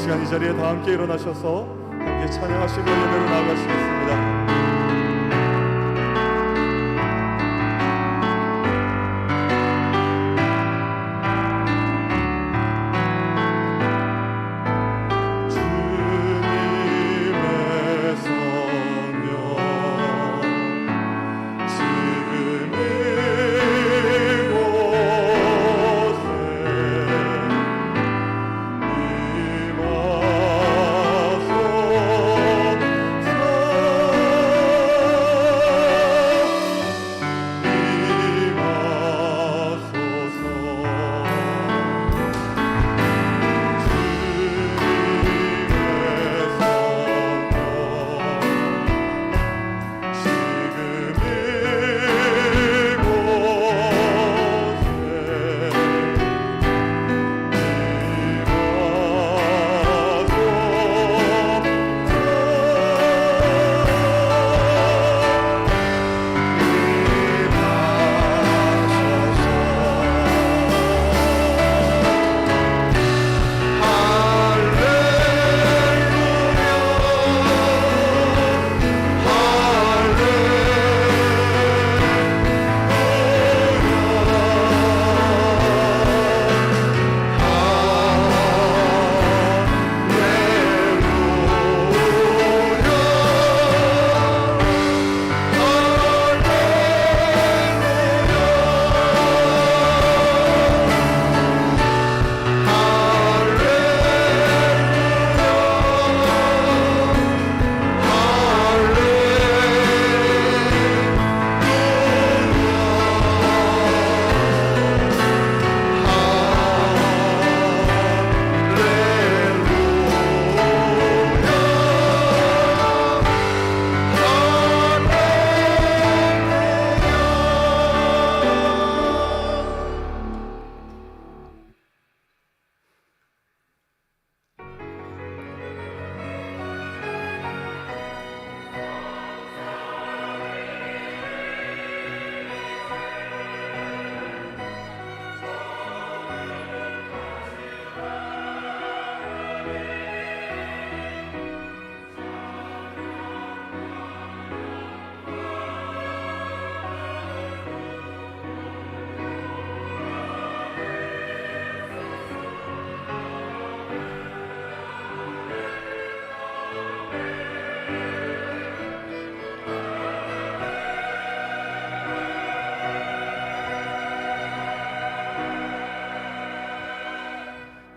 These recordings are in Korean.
시간 이 자리에 다 함께 일어나셔서 함께 찬양하시고 예배로 나아가시겠습니다.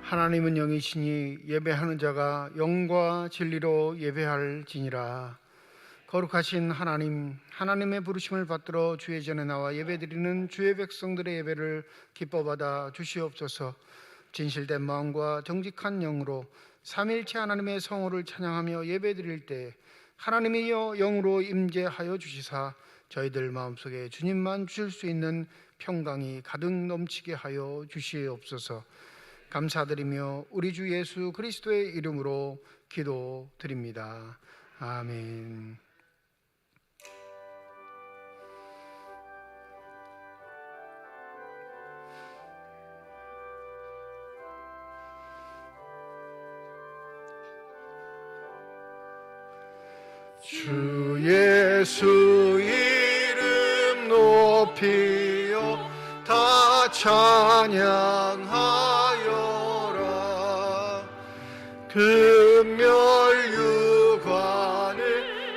하나님은 영이시니 예배하는 자가 영과 진리로 예배할지니라. 거룩하신 하나님, 하나님의 부르심을 받들어 주의 전에 나와 예배드리는 주의 백성들의 예배를 기뻐받아 주시옵소서. 진실된 마음과 정직한 영으로 삼위일체 하나님의 성호를 찬양하며 예배드릴 때 하나님이여 영으로 임재하여 주시사 저희들 마음속에 주님만 주실 수 있는 평강이 가득 넘치게 하여 주시옵소서. 감사드리며 우리 주 예수 그리스도의 이름으로 기도드립니다. 아멘. 주 예수 이름 높이요 다 찬양하여라. 금멸유관을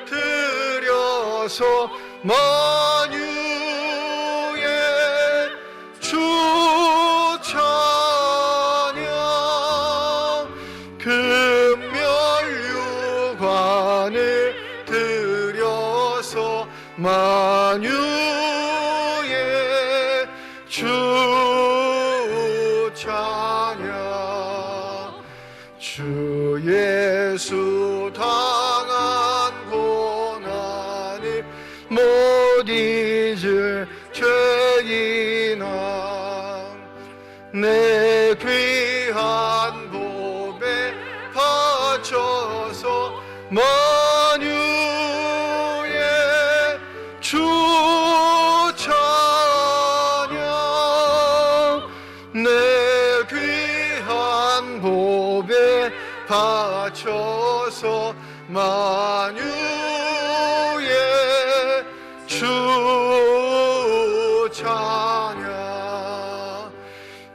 들여서 만유의 주 찬양. 금멸유관을 들여서 만유의 주 찬양. 주 예수 당한 고난을 못 잊을 죄인아, 내 귀한 보배 바쳐서 만유의 주 찬양. 내 귀한 보배 바쳐서 만유의 주 찬양.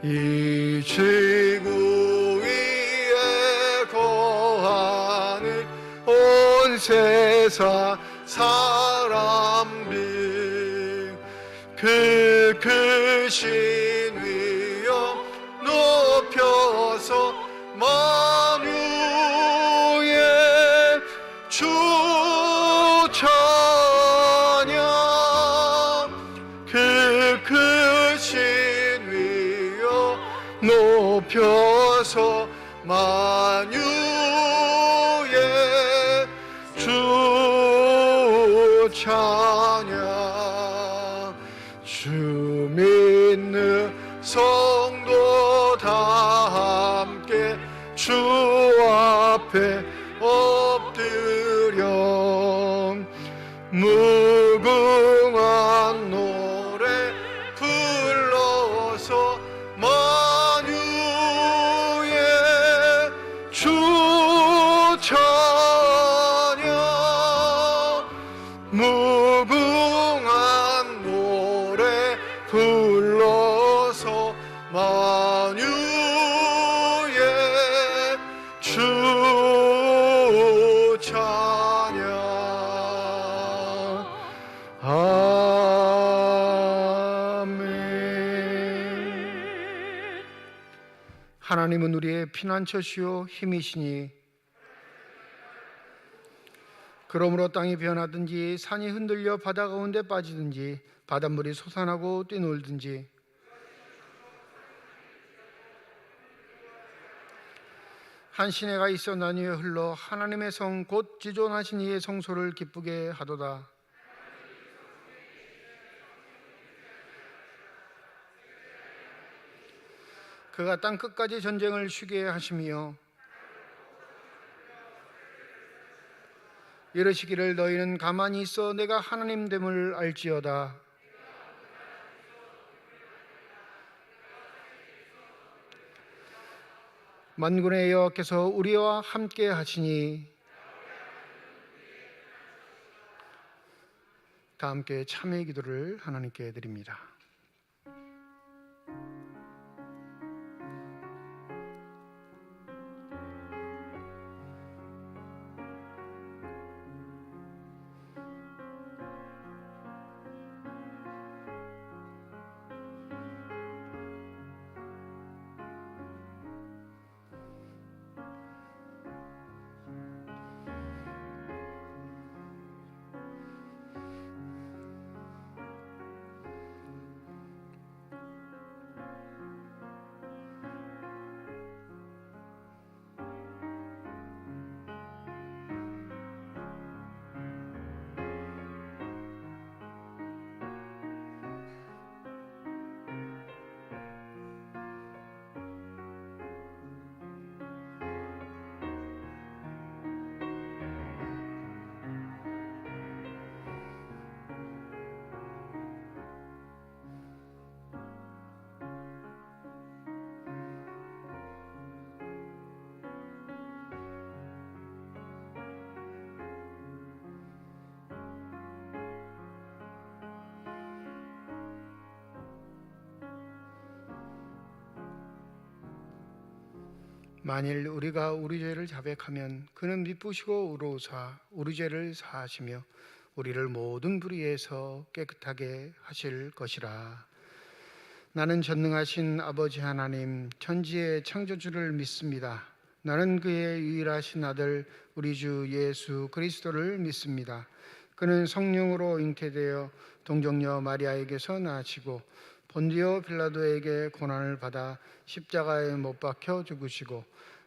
이 지구 위에 거하는 온 세상 사람들 그 크신 위엄 높여서 만유의 주 찬양. 그 크신 위엄 높여서 만유의 주 찬양. 주 믿는 성도 다 함께 주 앞에 엎드려 무궁한 노래 불러서 만유의 주 찬양. 무궁한 노래 불러서 만유의 주 찬양. 아멘. 하나님은 우리의 피난처시요 힘이시니 그러므로 땅이 변하든지 산이 흔들려 바다 가운데 빠지든지 바닷물이 솟아나고 뛰놀든지 한 시내가 있어 나뉘어 흘러 하나님의 성 곧 지존하신 이의 성소를 기쁘게 하도다. 그가 땅 끝까지 전쟁을 쉬게 하시며 이르시기를 너희는 가만히 있어 내가 하나님됨을 알지어다. 만군의 여호와께서 우리와 함께 하시니 다 함께 참회의 기도를 하나님께 드립니다. 만일 우리가 우리 죄를 자백하면 그는 미쁘시고 의로우사 우리 죄를 사하시며 우리를 모든 불의에서 깨끗하게 하실 것이라. 나는 전능하신 아버지 하나님 천지의 창조주를 믿습니다. 나는 그의 유일하신 아들 우리 주 예수 그리스도를 믿습니다. 그는 성령으로 잉태되어 동정녀 마리아에게서 나시고 본디오 빌라도에게 고난을 받아 십자가에 못 박혀 죽으시고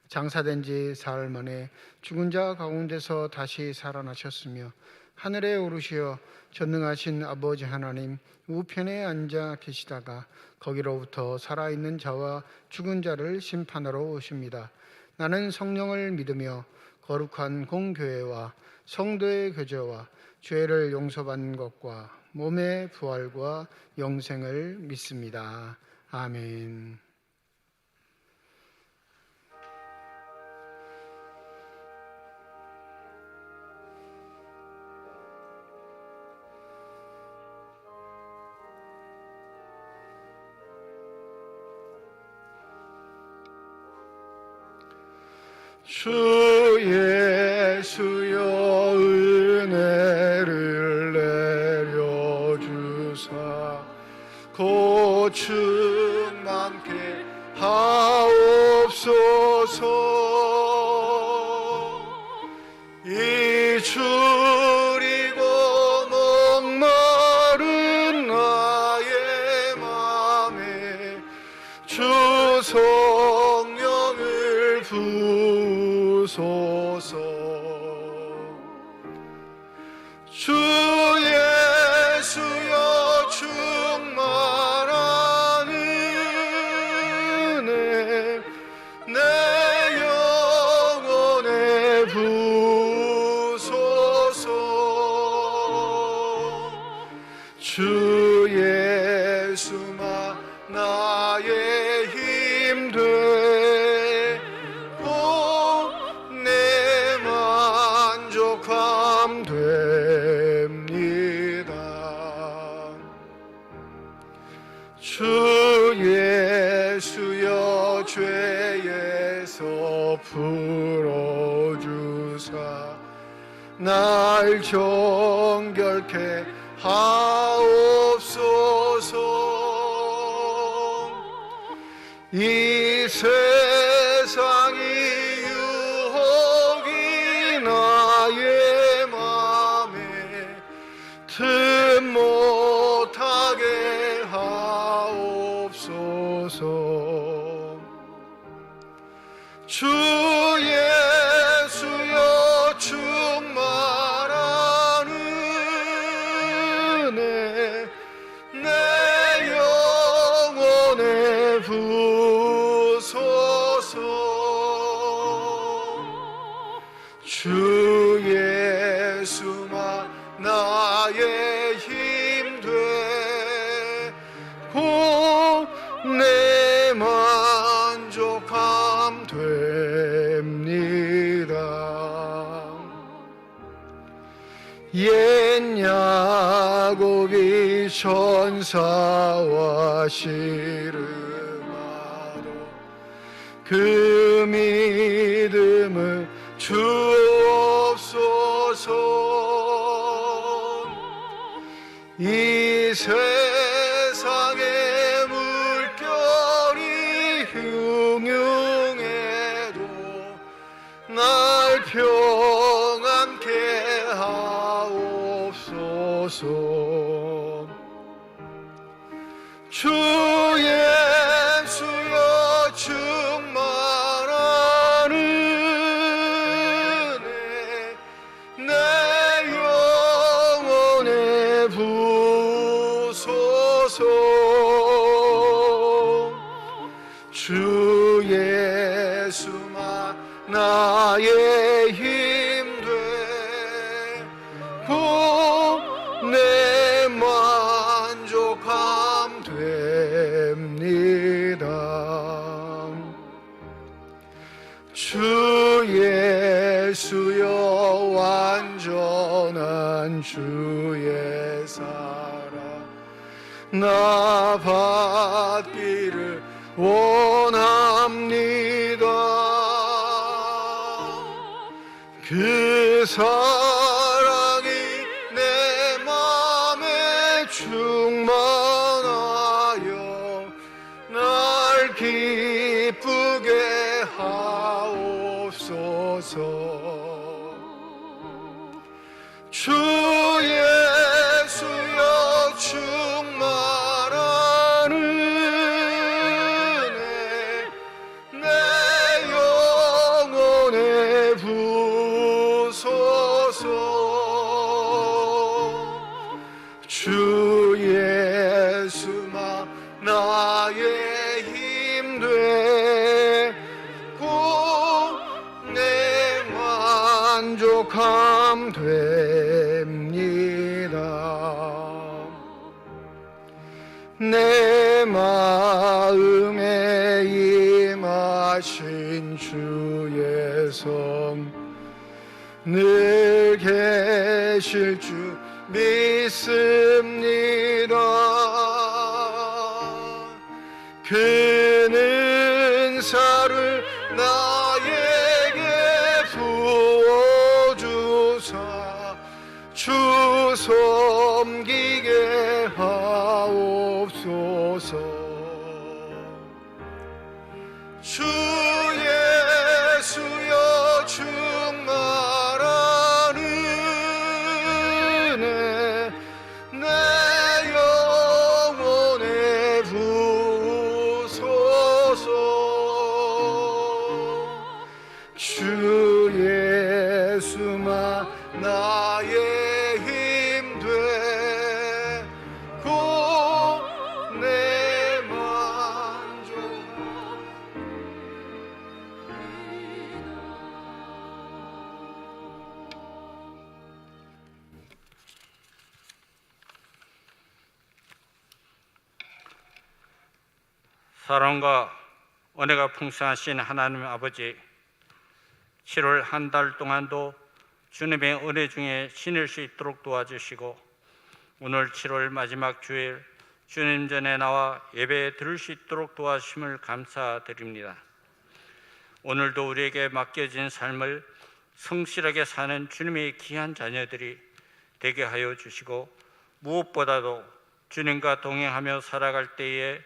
장사된 지 사흘 만에 죽은 자 가운데서 다시 살아나셨으며 하늘에 오르시어 전능하신 아버지 하나님 우편에 앉아 계시다가 거기로부터 살아있는 자와 죽은 자를 심판하러 오십니다. 나는 성령을 믿으며 거룩한 공교회와 성도의 교제와 죄를 용서받는 것과 몸의 부활과 영생을 믿습니다. 아멘. 주 예수여 은혜를 내려주사 고충만케 하옵소서. 이 줄이고 목마른 나의 맘에 주 성령을 부으소서. 주 예수여 충만한 은혜 내 영혼에 부으소서. 주 예수만 나의 힘 되고 내 만족함 됩니다. 주 예수여 죄에서 풀어주사 날 정결케 하옵소서. 이 세상이 유혹이 나의 맘에 틈 못하게 하옵소서. 주 예수여 충만한 은혜 내 영혼에 부으소서. 주 예수만 나의 힘 되고 내 만족함 됩니다. 옛 야곱이 천사와 씨름하도 그 믿음을 주옵소서. 이 세상의 물결이 흉흉해도 날 평안케 하옵소서. 주 예수여 충만한 은혜 내 영혼에 부으소서. 주 예수만 나의 힘 되고 내 만족함 됩니다. 주 예수여 완전한 주의 사랑 나 받기를 원합니다. 그 사랑이 내 맘에 충만하여 날 기쁘게 하옵소서. 주 예수여 충만한 은혜 내 영혼에 부으소서. 주 예수만 나의 힘 되고 내 만족함 됩니다. 내 마음에 임하신 주의 성 늘 계실 줄 믿습니다. 그 은사를 나에게 주 예수여 충만한 은혜 내 영혼에 부으소서. 주 예수만 나의 힘 되고 내 만족. 사랑과 은혜가 풍성하신 하나님 아버지, 7월 한 달 동안도 주님의 은혜 중에 지낼 수 있도록 도와주시고, 오늘 7월 마지막 주일 주님 전에 나와 예배 드릴 수 있도록 도와주심을 감사드립니다. 오늘도 우리에게 맡겨진 삶을 성실하게 사는 주님의 귀한 자녀들이 되게 하여 주시고, 무엇보다도 주님과 동행하며 살아갈 때에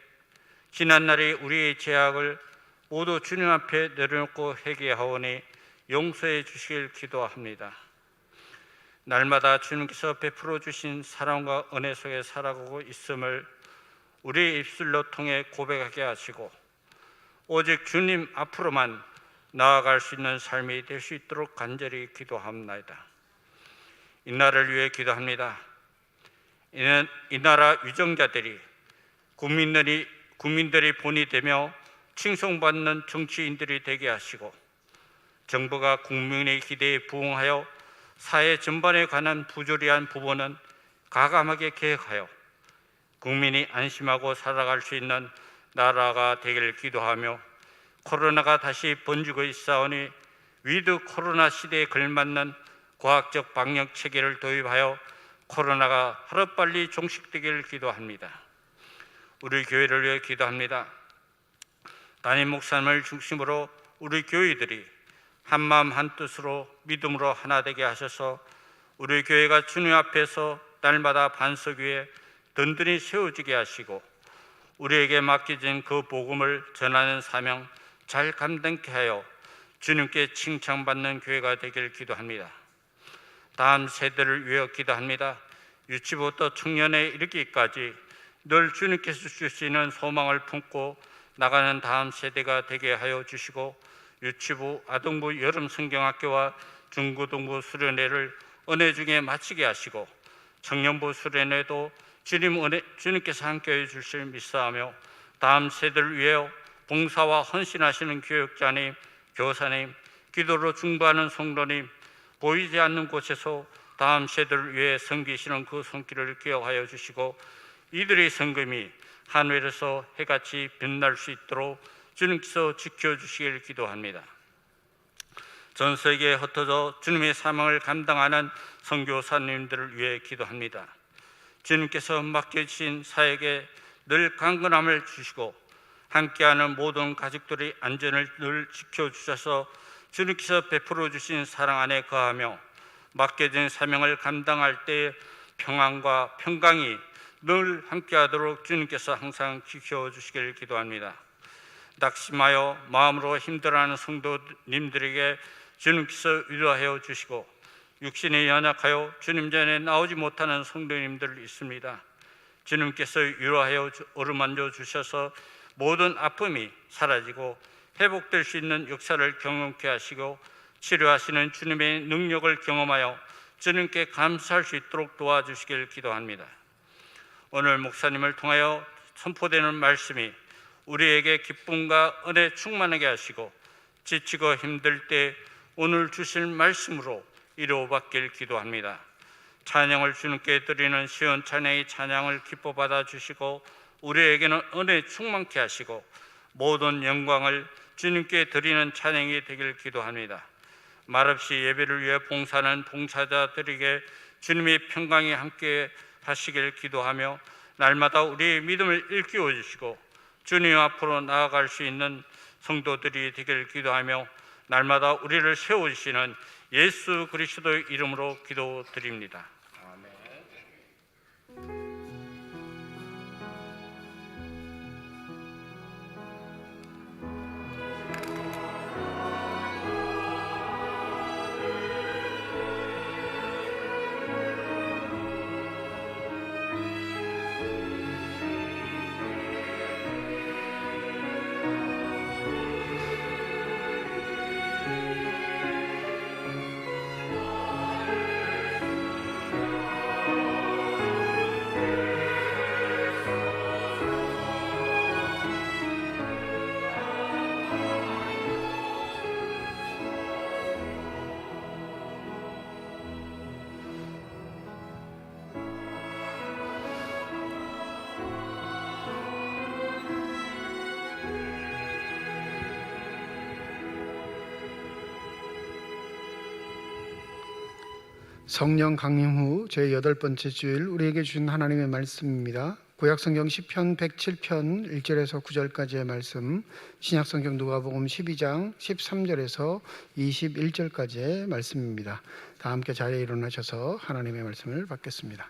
지난날의 우리의 죄악을 모두 주님 앞에 내려놓고 회개하오니 용서해 주시길 기도합니다. 날마다 주님께서 베풀어 주신 사랑과 은혜 속에 살아가고 있음을 우리의 입술로 통해 고백하게 하시고, 오직 주님 앞으로만 나아갈 수 있는 삶이 될 수 있도록 간절히 기도합니다. 이 나라를 위해 기도합니다. 이는 이 나라 위정자들이 국민들이 본이 되며 칭송받는 정치인들이 되게 하시고, 정부가 국민의 기대에 부응하여 사회 전반에 관한 부조리한 부분은 가감하게 개혁하여 국민이 안심하고 살아갈 수 있는 나라가 되기를 기도하며, 코로나가 다시 번지고 있사오니 위드 코로나 시대에 걸맞는 과학적 방역 체계를 도입하여 코로나가 하루빨리 종식되기를 기도합니다. 우리 교회를 위해 기도합니다. 담임 목사님을 중심으로 우리 교회들이 한마음 한뜻으로 믿음으로 하나 되게 하셔서 우리 교회가 주님 앞에서 날마다 반석 위에 든든히 세워지게 하시고, 우리에게 맡겨진 그 복음을 전하는 사명 잘 감당케 하여 주님께 칭찬받는 교회가 되길 기도합니다. 다음 세대를 위해 기도합니다. 유치부터 청년에 이르기까지 늘 주님께서 주시는 소망을 품고 나가는 다음 세대가 되게 하여 주시고, 유치부, 아동부, 여름 성경학교와 중고등부 수련회를 은혜 중에 마치게 하시고, 청년부 수련회도 주님께서 함께해 주실 믿사하며, 다음 세대를 위해 봉사와 헌신하시는 교육자님, 교사님, 기도로 중보하는 성도님, 보이지 않는 곳에서 다음 세대를 위해 섬기시는 그 손길을 기억하여 주시고, 이들의 섬김이 하늘에서 해같이 빛날 수 있도록 주님께서 지켜주시길 기도합니다. 전 세계에 흩어져 주님의 사명을 감당하는 선교사님들을 위해 기도합니다. 주님께서 맡겨주신 사역에 늘 강건함을 주시고, 함께하는 모든 가족들의 안전을 늘 지켜주셔서 주님께서 베풀어 주신 사랑 안에 거하며 맡겨진 사명을 감당할 때 평안과 평강이 늘 함께하도록 주님께서 항상 지켜주시길 기도합니다. 낙심하여 마음으로 힘들어하는 성도님들에게 주님께서 위로하여 주시고, 육신이 연약하여 주님 전에 나오지 못하는 성도님들 있습니다. 주님께서 위로하여 어루만져 주셔서 모든 아픔이 사라지고 회복될 수 있는 역사를 경험케 하시고, 치료하시는 주님의 능력을 경험하여 주님께 감사할 수 있도록 도와주시길 기도합니다. 오늘 목사님을 통하여 선포되는 말씀이 우리에게 기쁨과 은혜 충만하게 하시고, 지치고 힘들 때 오늘 주실 말씀으로 위로받길 기도합니다. 찬양을 주님께 드리는 시온 찬양의 찬양을 기뻐 받아 주시고, 우리에게는 은혜 충만케 하시고 모든 영광을 주님께 드리는 찬양이 되길 기도합니다. 말없이 예배를 위해 봉사하는 봉사자들에게 주님의 평강이 함께 하시길 기도하며, 날마다 우리의 믿음을 일깨워 주시고 주님 앞으로 나아갈 수 있는 성도들이 되길 기도하며, 날마다 우리를 세워주시는 예수 그리스도의 이름으로 기도드립니다. 아멘. 성령 강림 후 제8번째 주일 우리에게 주신 하나님의 말씀입니다. 구약성경 시편 107편 1절에서 9절까지의 말씀, 신약성경 누가복음 12장 13절에서 21절까지의 말씀입니다. 다 함께 자리에 일어나셔서 하나님의 말씀을 받겠습니다.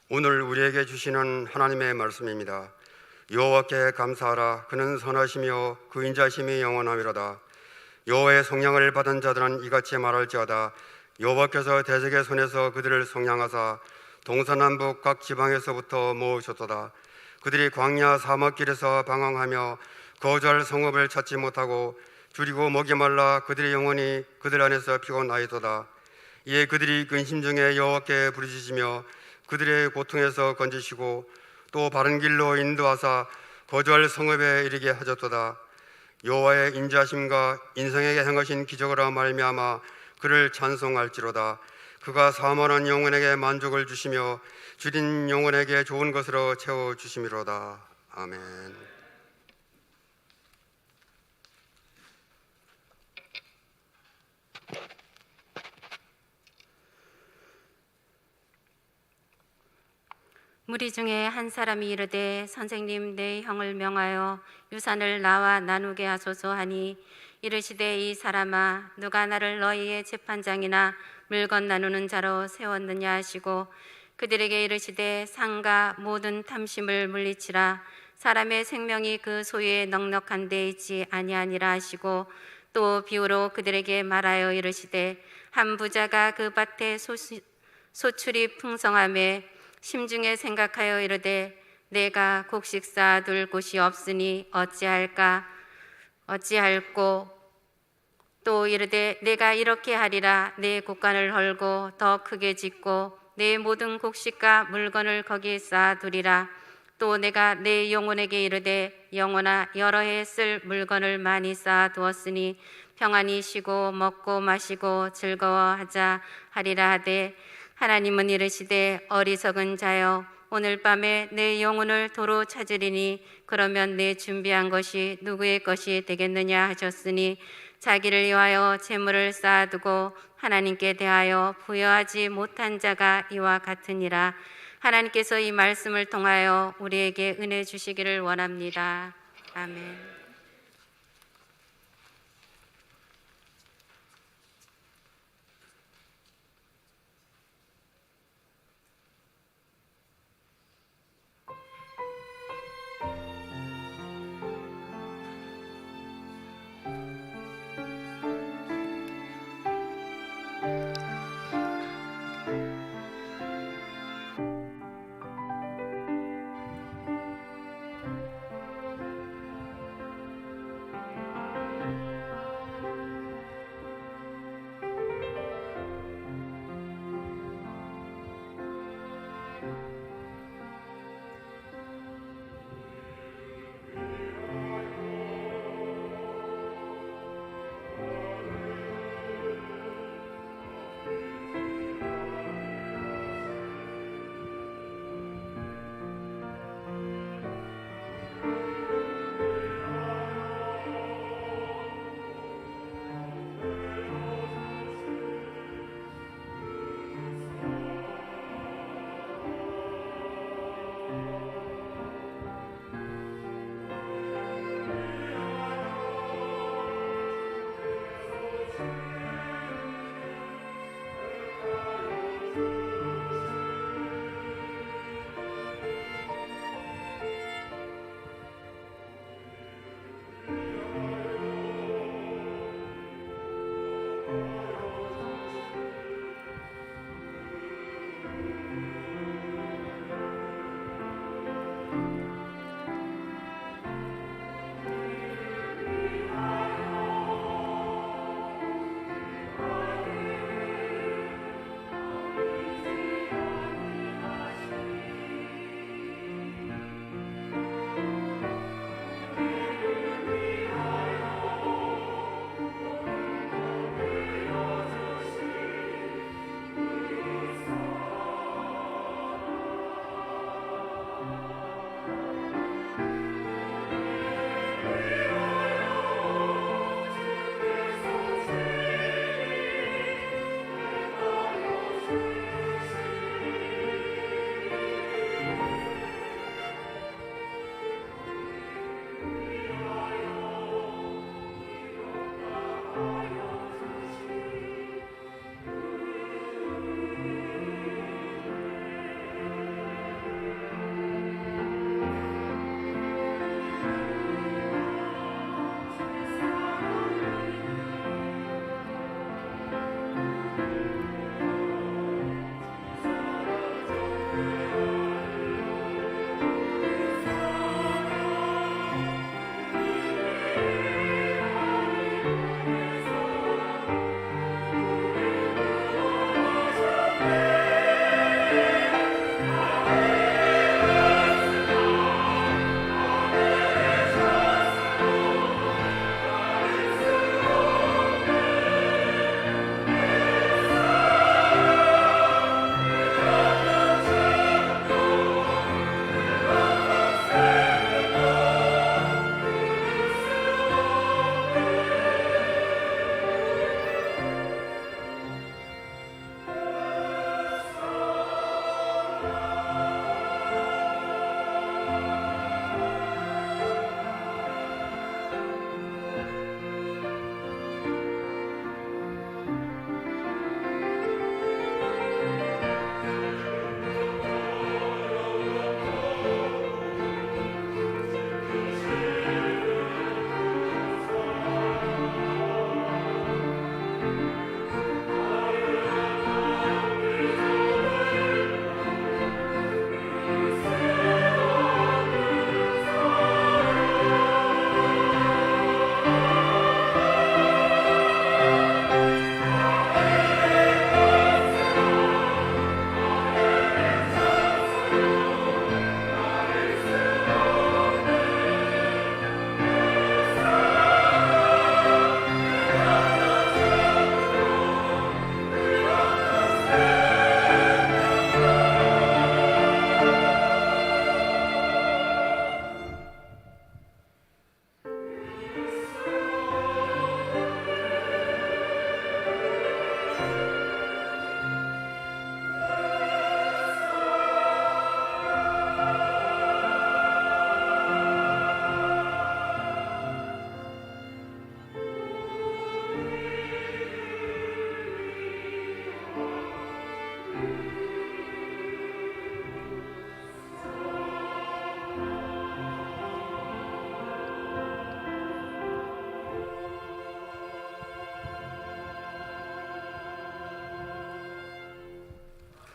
오늘 우리에게 주시는 하나님의 말씀입니다. 여호와께 감사하라. 그는 선하시며 그 인자심이 영원하미로다. 여호와의 성령을 받은 자들은 이같이 말할지어다. 여호와께서 대적의 손에서 그들을 속량하사 동서남북 각 지방에서부터 모으셨도다. 그들이 광야 사막길에서 방황하며 거주할 성읍을 찾지 못하고 줄이고 목이 말라 그들의 영혼이 그들 안에서 피곤하였도다. 이에 그들이 근심 중에 여호와께 부르짖으며 그들의 고통에서 건지시고 또 바른 길로 인도하사 거주할 성읍에 이르게 하셨도다. 여호와의 인자심과 인생에게 행하신 기적으로 말미암아 그를 찬송할지로다. 그가 사모하는 영혼에게 만족을 주시며 줄인 영혼에게 좋은 것으로 채워주심이로다. 아멘. 무리 중에 한 사람이 이르되 선생님 내 형을 명하여 유산을 나와 나누게 하소서 하니 이르시되 이 사람아 누가 나를 너희의 재판장이나 물건 나누는 자로 세웠느냐 하시고 그들에게 이르시되 상가 모든 탐심을 물리치라. 사람의 생명이 그 소유에 넉넉한 데 있지 아니하니라 하시고 또 비유로 그들에게 말하여 이르시되 한 부자가 그 밭에 소출이 풍성하매 심중에 생각하여 이르되 내가 곡식 쌓아둘 곳이 없으니 어찌할꼬 또 이르되 내가 이렇게 하리라. 내 곳간을 헐고 더 크게 짓고 내 모든 곡식과 물건을 거기에 쌓아두리라. 또 내가 내 영혼에게 이르되 영혼아 여러 해 쓸 물건을 많이 쌓아두었으니 평안히 쉬고 먹고 마시고 즐거워하자 하리라 하되 하나님은 이르시되 어리석은 자여 오늘 밤에 내 영혼을 도로 찾으리니 그러면 내 준비한 것이 누구의 것이 되겠느냐 하셨으니 자기를 위하여 재물을 쌓아두고 하나님께 대하여 부여하지 못한 자가 이와 같으니라. 하나님께서 이 말씀을 통하여 우리에게 은혜 주시기를 원합니다. 아멘.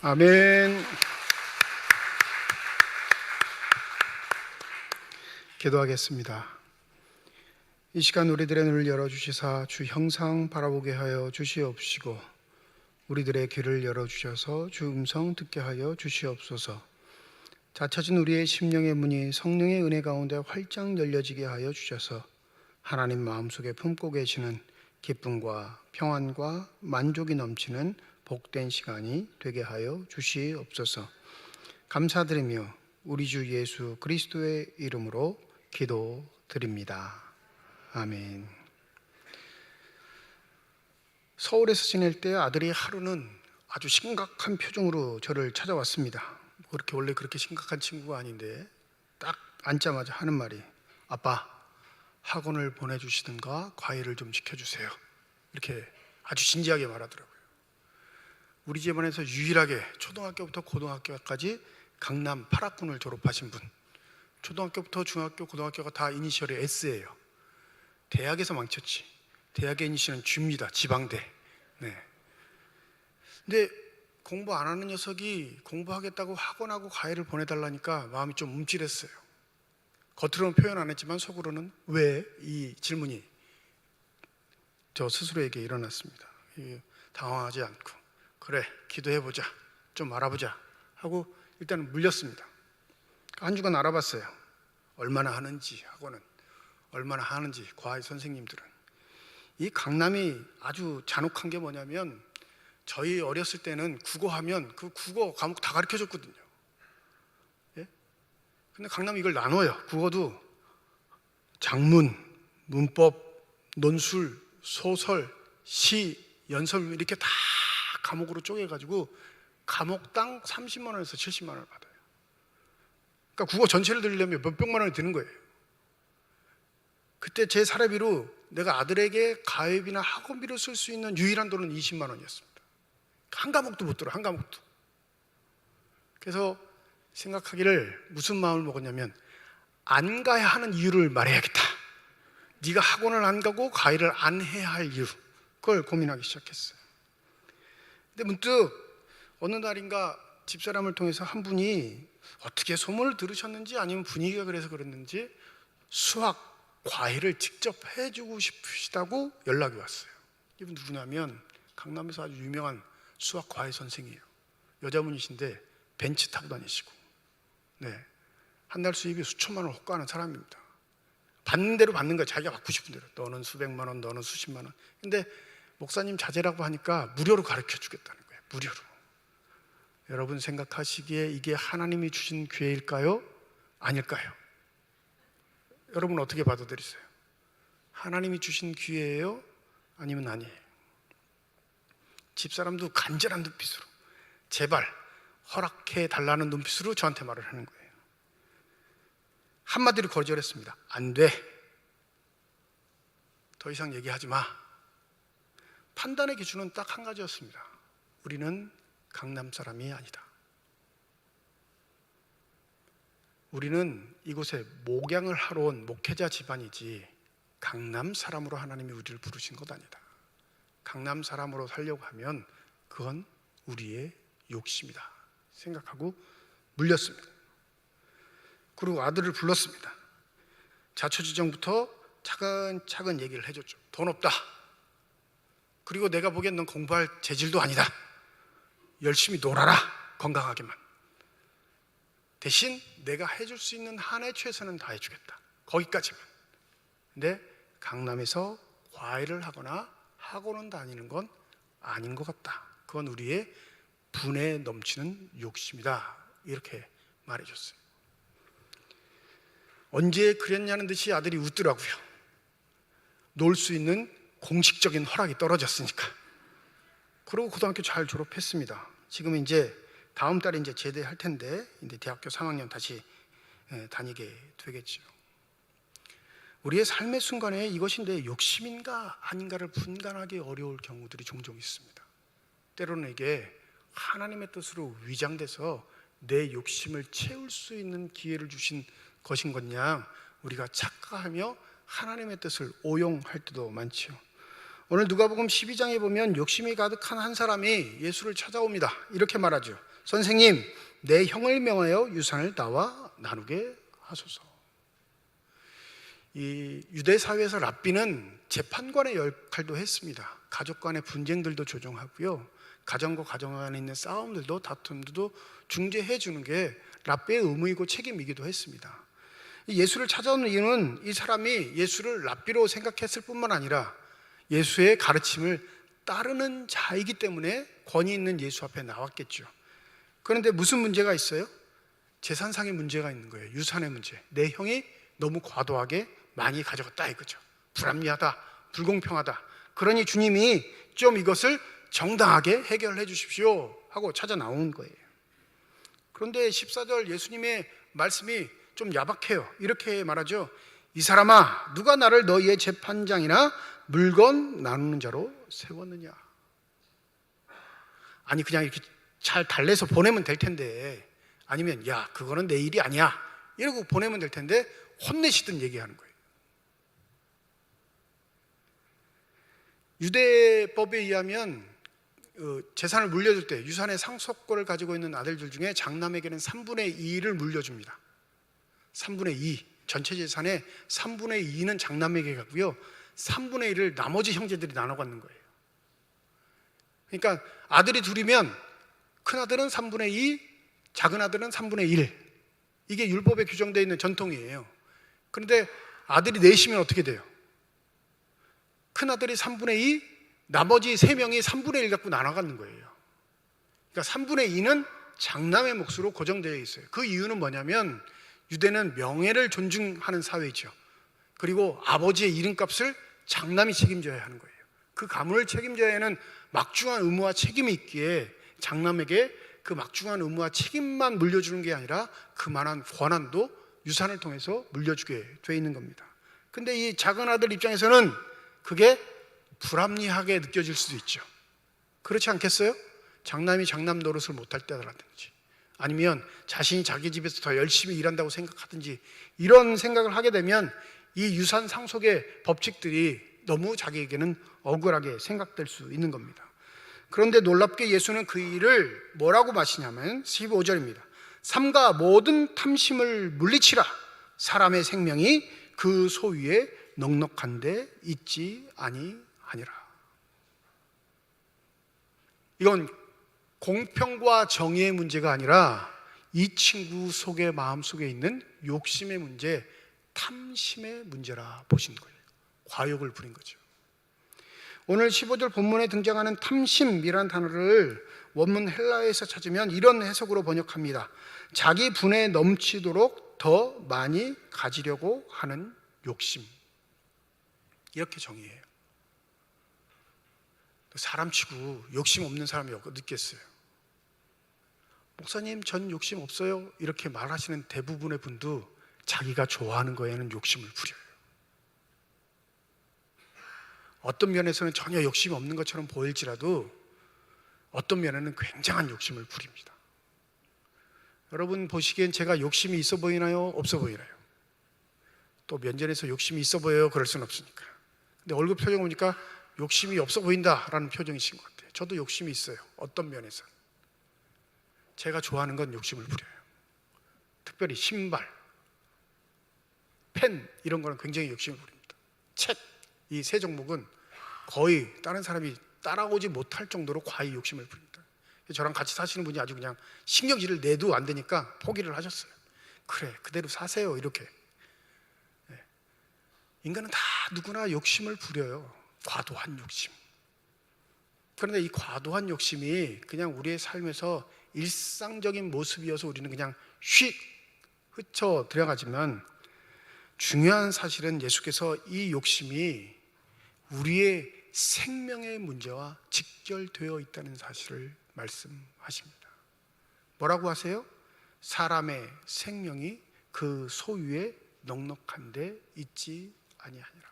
아멘. 기도하겠습니다. 이 시간 우리들의 눈을 열어주시사 주 형상 바라보게 하여 주시옵시고 우리들의 귀를 열어주셔서 주 음성 듣게 하여 주시옵소서. 닫혀진 우리의 심령의 문이 성령의 은혜 가운데 활짝 열려지게 하여 주셔서 하나님 마음속에 품고 계시는 기쁨과 평안과 만족이 넘치는 복된 시간이 되게 하여 주시옵소서. 감사드리며 우리 주 예수 그리스도의 이름으로 기도드립니다. 아멘. 서울에서 지낼 때 아들이 하루는 아주 심각한 표정으로 저를 찾아왔습니다. 그렇게 원래 그렇게 심각한 친구가 아닌데 딱 앉자마자 하는 말이, 아빠, 학원을 보내주시든가 과외를 좀 시켜주세요. 이렇게 아주 진지하게 말하더라고요. 우리 집안에서 유일하게 초등학교부터 고등학교까지 강남 8학군을 졸업하신 분, 초등학교부터 중학교, 고등학교가 다 이니셜이 S예요. 대학에서 망쳤지. 대학의 이니셜은 G입니다. 지방대. 네. 근데 공부 안 하는 녀석이 공부하겠다고 학원하고 과외를 보내달라니까 마음이 좀 움찔했어요. 겉으로는 표현 안 했지만 속으로는 왜 이 질문이 저 스스로에게 일어났습니다. 당황하지 않고 그래, 기도해보자, 좀 알아보자 하고 일단은 물렸습니다. 한 주간 알아봤어요. 얼마나 하는지, 학원은 얼마나 하는지. 과외 선생님들은 이 강남이 아주 잔혹한 게 뭐냐면, 저희 어렸을 때는 국어하면 그 국어 과목 다 가르쳐줬거든요. 예? 근데 강남이 이걸 나눠요. 국어도 작문, 문법, 논술, 소설, 시, 연설 이렇게 다 과목으로 쪼개가지고 과목당 30만 원에서 70만 원을 받아요. 그러니까 국어 전체를 들으려면 몇백만 원이 드는 거예요. 그때 제 사례비로 내가 아들에게 가회비나 학원비로 쓸 수 있는 유일한 돈은 20만 원이었습니다. 한 과목도 못 들어, 한 과목도. 그래서 생각하기를 무슨 마음을 먹었냐면, 안 가야 하는 이유를 말해야겠다. 네가 학원을 안 가고 과외를 안 해야 할 이유, 그걸 고민하기 시작했어요. 근데 문득 어느 날인가 집사람을 통해서 한 분이 어떻게 소문을 들으셨는지 아니면 분위기가 그래서 그랬는지 수학 과외를 직접 해주고 싶으시다고 연락이 왔어요. 이분 누구냐면 강남에서 아주 유명한 수학 과외 선생이에요. 여자분이신데 벤츠 타고 다니시고, 네, 한 달 수입이 수천만 원 호가하는 사람입니다. 받는 대로 받는 거예요. 자기가 받고 싶은 대로. 너는 수백만 원, 너는 수십만 원. 근데 목사님 자제라고 하니까 무료로 가르쳐 주겠다는 거예요. 무료로. 여러분 생각하시기에 이게 하나님이 주신 기회일까요? 아닐까요? 여러분 어떻게 받아들이세요? 하나님이 주신 기회예요? 아니면 아니에요? 집사람도 간절한 눈빛으로, 제발 허락해 달라는 눈빛으로 저한테 말을 하는 거예요. 한마디로 거절했습니다. 안 돼. 더 이상 얘기하지 마. 판단의 기준은 딱 한 가지였습니다. 우리는 강남 사람이 아니다. 우리는 이곳에 목양을 하러 온 목회자 집안이지 강남 사람으로 하나님이 우리를 부르신 것 아니다. 강남 사람으로 살려고 하면 그건 우리의 욕심이다 생각하고 물렸습니다. 그리고 아들을 불렀습니다. 자초지종부터 차근차근 얘기를 해줬죠. 돈 없다. 그리고 내가 보기엔 넌 공부할 재질도 아니다. 열심히 놀아라, 건강하게만. 대신 내가 해줄 수 있는 한의 최선은 다 해주겠다. 거기까지만. 근데 강남에서 과외를 하거나 학원을 다니는 건 아닌 것 같다. 그건 우리의 분에 넘치는 욕심이다. 이렇게 말해줬어요. 언제 그랬냐는 듯이 아들이 웃더라고요. 놀 수 있는 공식적인 허락이 떨어졌으니까. 그리고 고등학교 잘 졸업했습니다. 지금 이제 다음 달에 이제 제대할 텐데 이제 대학교 3학년 다시 다니게 되겠죠. 우리의 삶의 순간에 이것이 내 욕심인가 아닌가를 분간하기 어려울 경우들이 종종 있습니다. 때로는 이게 하나님의 뜻으로 위장돼서 내 욕심을 채울 수 있는 기회를 주신 것인 것냥 우리가 착각하며 하나님의 뜻을 오용할 때도 많지요. 오늘 누가복음 12장에 보면 욕심이 가득한 한 사람이 예수를 찾아옵니다. 이렇게 말하죠. 선생님, 내 형을 명하여 유산을 나와 나누게 하소서. 이 유대 사회에서 랍비는 재판관의 역할도 했습니다. 가족 간의 분쟁들도 조정하고요, 가정과 가정 안에 있는 싸움들도 다툼들도 중재해 주는 게 랍비의 의무이고 책임이기도 했습니다. 예수를 찾아오는 이유는 이 사람이 예수를 랍비로 생각했을 뿐만 아니라 예수의 가르침을 따르는 자이기 때문에 권위 있는 예수 앞에 나왔겠죠. 그런데 무슨 문제가 있어요? 재산상의 문제가 있는 거예요. 유산의 문제. 내 형이 너무 과도하게 많이 가져갔다 이거죠. 불합리하다, 불공평하다. 그러니 주님이 좀 이것을 정당하게 해결해 주십시오 하고 찾아 나온 거예요. 그런데 14절 예수님의 말씀이 좀 야박해요. 이렇게 말하죠. 이 사람아, 누가 나를 너희의 재판장이나 물건 나누는 자로 세웠느냐? 아니 그냥 이렇게 잘 달래서 보내면 될 텐데, 아니면 야 그거는 내 일이 아니야 이러고 보내면 될 텐데 혼내시든 얘기하는 거예요. 유대법에 의하면 재산을 물려줄 때 유산의 상속권을 가지고 있는 아들들 중에 장남에게는 3분의 2를 물려줍니다. 3분의 2, 전체 재산의 3분의 2는 장남에게 가고요, 3분의 1을 나머지 형제들이 나눠 갖는 거예요. 그러니까 아들이 둘이면 큰아들은 3분의 2, 작은아들은 3분의 1. 이게 율법에 규정되어 있는 전통이에요. 그런데 아들이 넷이면 어떻게 돼요? 큰아들이 3분의 2, 나머지 3명이 3분의 1 갖고 나눠 갖는 거예요. 그러니까 3분의 2는 장남의 몫으로 고정되어 있어요. 그 이유는 뭐냐면 유대는 명예를 존중하는 사회죠. 그리고 아버지의 이름값을 장남이 책임져야 하는 거예요. 그 가문을 책임져야 하는 막중한 의무와 책임이 있기에 장남에게 그 막중한 의무와 책임만 물려주는 게 아니라 그만한 권한도 유산을 통해서 물려주게 돼 있는 겁니다. 근데 이 작은 아들 입장에서는 그게 불합리하게 느껴질 수도 있죠. 그렇지 않겠어요? 장남이 장남 노릇을 못할 때라든지, 아니면 자신이 자기 집에서 더 열심히 일한다고 생각하든지, 이런 생각을 하게 되면 이 유산 상속의 법칙들이 너무 자기에게는 억울하게 생각될 수 있는 겁니다. 그런데 놀랍게 예수는 그 일을 뭐라고 마시냐면 15절입니다. 삼가 모든 탐심을 물리치라. 사람의 생명이 그 소위에 넉넉한데 있지 아니하니라. 이건 공평과 정의의 문제가 아니라 이 친구 속의 마음속에 있는 욕심의 문제, 탐심의 문제라 보신 거예요. 과욕을 부린 거죠. 오늘 15절 본문에 등장하는 탐심이라는 단어를 원문 헬라어에서 찾으면 이런 해석으로 번역합니다. 자기 분에 넘치도록 더 많이 가지려고 하는 욕심. 이렇게 정의해요. 사람치고 욕심 없는 사람이 없겠어요. 목사님, 전 욕심 없어요. 이렇게 말하시는 대부분의 분도 자기가 좋아하는 거에는 욕심을 부려요. 어떤 면에서는 전혀 욕심이 없는 것처럼 보일지라도 어떤 면에는 굉장한 욕심을 부립니다. 여러분 보시기엔 제가 욕심이 있어 보이나요? 없어 보이나요? 또 면전에서 욕심이 있어 보여요? 그럴 수는 없으니까. 근데 얼굴 표정 보니까 욕심이 없어 보인다라는 표정이신 것 같아요. 저도 욕심이 있어요. 어떤 면에서. 제가 좋아하는 건 욕심을 부려요. 특별히 신발, 펜 이런 거는 굉장히 욕심을 부립니다. 책, 이 세 종목은 거의 다른 사람이 따라오지 못할 정도로 과히 욕심을 부립니다. 저랑 같이 사시는 분이 아주 그냥 신경질을 내도 안 되니까 포기를 하셨어요. 그래, 그대로 사세요. 이렇게. 인간은 다 누구나 욕심을 부려요. 과도한 욕심. 그런데 이 과도한 욕심이 그냥 우리의 삶에서 일상적인 모습이어서 우리는 그냥 휙 흩어 들어가지만, 중요한 사실은 예수께서 이 욕심이 우리의 생명의 문제와 직결되어 있다는 사실을 말씀하십니다. 뭐라고 하세요? 사람의 생명이 그 소유에 넉넉한데 있지 아니하니라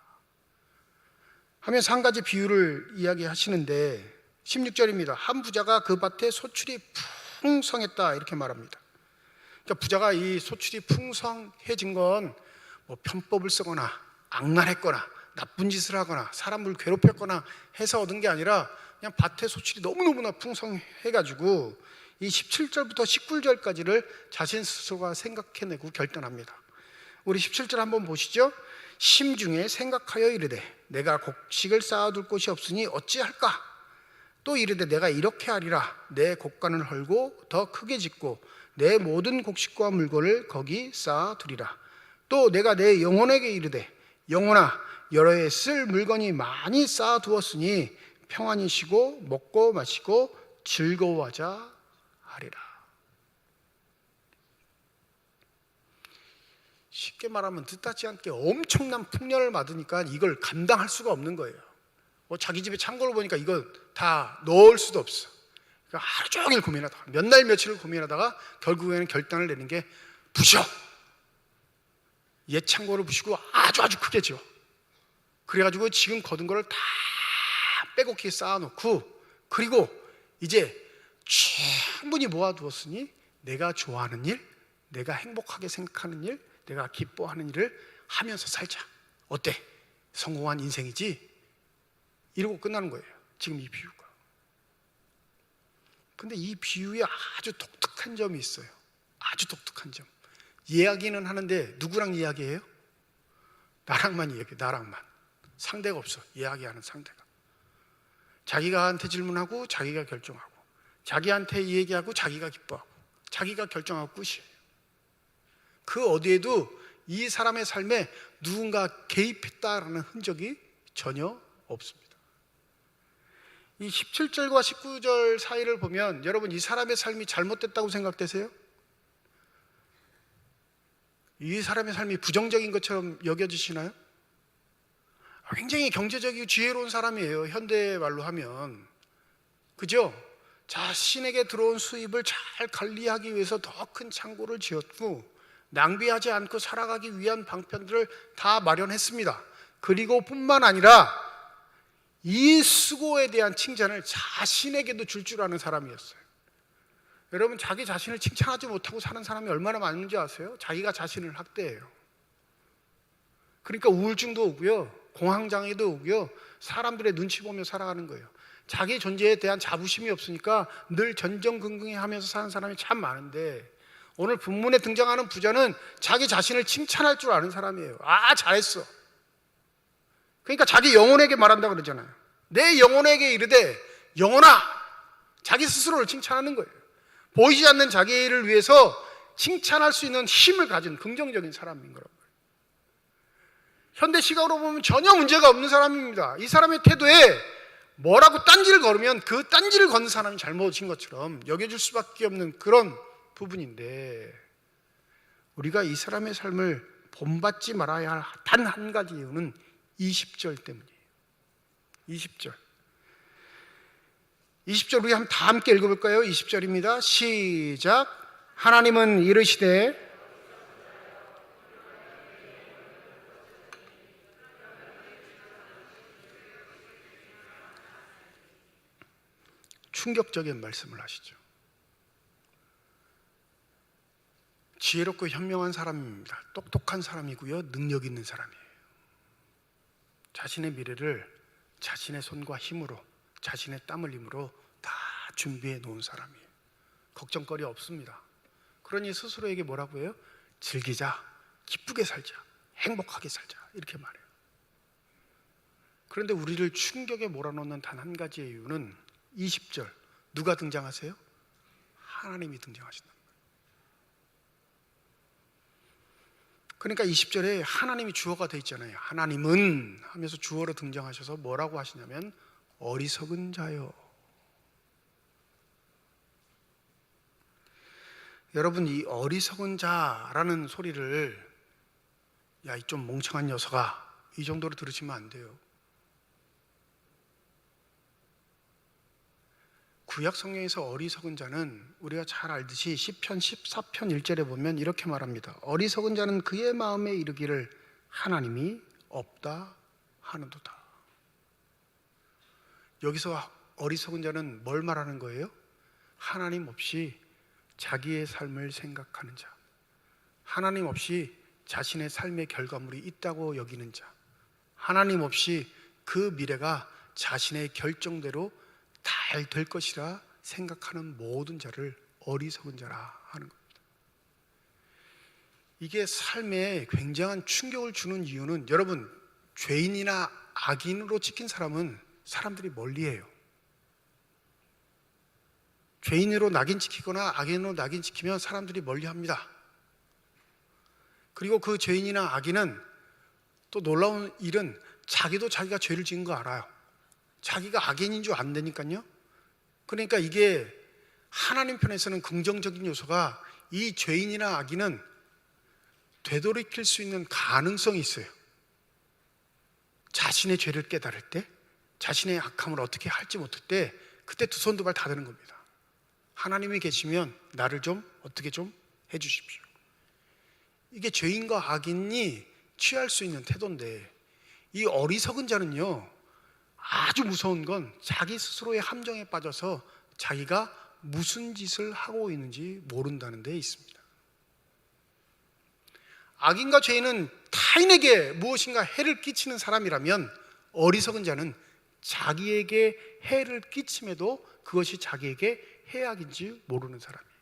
하면서 한 가지 비유를 이야기하시는데, 16절입니다. 한 부자가 그 밭에 소출이 풍성했다 이렇게 말합니다. 그러니까 부자가 이 소출이 풍성해진 건 뭐 편법을 쓰거나 악랄했거나 나쁜 짓을 하거나 사람을 괴롭혔거나 해서 얻은 게 아니라 그냥 밭에 소출이 너무너무나 풍성해가지고 이 17절부터 19절까지를 자신 스스로가 생각해내고 결단합니다. 우리 17절 한번 보시죠. 심중에 생각하여 이르되 내가 곡식을 쌓아둘 곳이 없으니 어찌할까? 또 이르되 내가 이렇게 하리라. 내 곡간을 헐고 더 크게 짓고 내 모든 곡식과 물건을 거기 쌓아두리라. 또 내가 내 영혼에게 이르되 영혼아 여러 해 쓸 물건이 많이 쌓아두었으니 평안히 쉬고 먹고 마시고 즐거워하자 하리라. 쉽게 말하면 뜻하지 않게 엄청난 풍년을 맞으니까 이걸 감당할 수가 없는 거예요. 자기 집에 창고를 보니까 이거 다 넣을 수도 없어. 그러니까 하루 종일 고민하다가 몇 날 며칠을 고민하다가 결국에는 결단을 내는 게 부셔. 옛 창고를 부시고 아주 크게 지어. 그래가지고 지금 거둔 거를 다 빼곡히 쌓아놓고 그리고 이제 충분히 모아두었으니 내가 좋아하는 일, 내가 행복하게 생각하는 일, 내가 기뻐하는 일을 하면서 살자. 어때? 성공한 인생이지? 이러고 끝나는 거예요. 지금 이 비유가. 근데 이 비유에 아주 독특한 점이 있어요. 아주 독특한 점. 이야기는 하는데 누구랑 이야기해요? 나랑만 이야기해요. 나랑만. 상대가 없어. 이야기하는 상대가. 자기가한테 질문하고 자기가 결정하고 자기한테 얘기하고 자기가 기뻐하고 자기가 결정하고 끝이에요. 그 어디에도 이 사람의 삶에 누군가 개입했다라는 흔적이 전혀 없습니다. 이 17절과 19절 사이를 보면 여러분 이 사람의 삶이 잘못됐다고 생각되세요? 이 사람의 삶이 부정적인 것처럼 여겨지시나요? 굉장히 경제적이고 지혜로운 사람이에요. 현대 말로 하면. 그죠? 자신에게 들어온 수입을 잘 관리하기 위해서 더 큰 창고를 지었고 낭비하지 않고 살아가기 위한 방편들을 다 마련했습니다. 그리고 뿐만 아니라 이 수고에 대한 칭찬을 자신에게도 줄 아는 사람이었어요. 여러분 자기 자신을 칭찬하지 못하고 사는 사람이 얼마나 많은지 아세요? 자기가 자신을 학대해요. 그러니까 우울증도 오고요, 공황장애도 오고요, 사람들의 눈치 보며 살아가는 거예요. 자기 존재에 대한 자부심이 없으니까 늘 전전긍긍해 하면서 사는 사람이 참 많은데 오늘 본문에 등장하는 부자는 자기 자신을 칭찬할 줄 아는 사람이에요. 아, 잘했어. 그러니까 자기 영혼에게 말한다고 그러잖아요. 내 영혼에게 이르되 영혼아, 자기 스스로를 칭찬하는 거예요. 보이지 않는 자기를 위해서 칭찬할 수 있는 힘을 가진 긍정적인 사람인 거라고. 현대 시각으로 보면 전혀 문제가 없는 사람입니다. 이 사람의 태도에 뭐라고 딴지를 걸으면 그 딴지를 걷는 사람이 잘못인 것처럼 여겨질 수밖에 없는 그런 부분인데 우리가 이 사람의 삶을 본받지 말아야 할 단 한 가지 이유는 20절 때문이에요. 20절 우리 다 함께 읽어볼까요? 20절입니다. 시작. 하나님은 이르시되 충격적인 말씀을 하시죠. 지혜롭고 현명한 사람입니다. 똑똑한 사람이고요, 능력 있는 사람이에요. 자신의 미래를 자신의 손과 힘으로, 자신의 땀 흘림으로 다 준비해 놓은 사람이에요. 걱정거리 없습니다. 그러니 스스로에게 뭐라고 해요? 즐기자, 기쁘게 살자, 행복하게 살자, 이렇게 말해요. 그런데 우리를 충격에 몰아넣는 단 한 가지의 이유는 20절 누가 등장하세요? 하나님이 등장하신다. 그러니까 20절에 하나님이 주어가 돼 있잖아요. 하나님은 하면서 주어로 등장하셔서 뭐라고 하시냐면 어리석은 자요. 여러분 이 어리석은 자라는 소리를 야, 이 좀 멍청한 녀석아, 이 정도로 들으시면 안 돼요. 구약 성경에서 어리석은 자는 우리가 잘 알듯이 시편 14편 1절에 보면 이렇게 말합니다. 어리석은 자는 그의 마음에 이르기를 하나님이 없다 하는도다. 여기서 어리석은 자는 뭘 말하는 거예요? 하나님 없이 자기의 삶을 생각하는 자, 하나님 없이 자신의 삶의 결과물이 있다고 여기는 자, 하나님 없이 그 미래가 자신의 결정대로 잘 될 것이라 생각하는 모든 자를 어리석은 자라 하는 겁니다. 이게 삶에 굉장한 충격을 주는 이유는, 여러분, 죄인이나 악인으로 찍힌 사람은 사람들이 멀리해요. 죄인으로 낙인 찍히거나 악인으로 낙인 찍히면 사람들이 멀리합니다. 그리고 그 죄인이나 악인은 또 놀라운 일은 자기도 자기가 죄를 지은 거 알아요. 자기가 악인인 줄 안다니까요. 그러니까 이게 하나님 편에서는 긍정적인 요소가, 이 죄인이나 악인은 되돌이킬 수 있는 가능성이 있어요. 자신의 죄를 깨달을 때, 자신의 악함을 어떻게 할지 못할 때, 그때 두 손 두 발 다 되는 겁니다. 하나님이 계시면 나를 좀 어떻게 좀 해주십시오. 이게 죄인과 악인이 취할 수 있는 태도인데, 이 어리석은 자는요, 아주 무서운 건 자기 스스로의 함정에 빠져서 자기가 무슨 짓을 하고 있는지 모른다는 데 있습니다. 악인과 죄인은 타인에게 무엇인가 해를 끼치는 사람이라면, 어리석은 자는 자기에게 해를 끼침에도 그것이 자기에게 해악인지 모르는 사람이에요.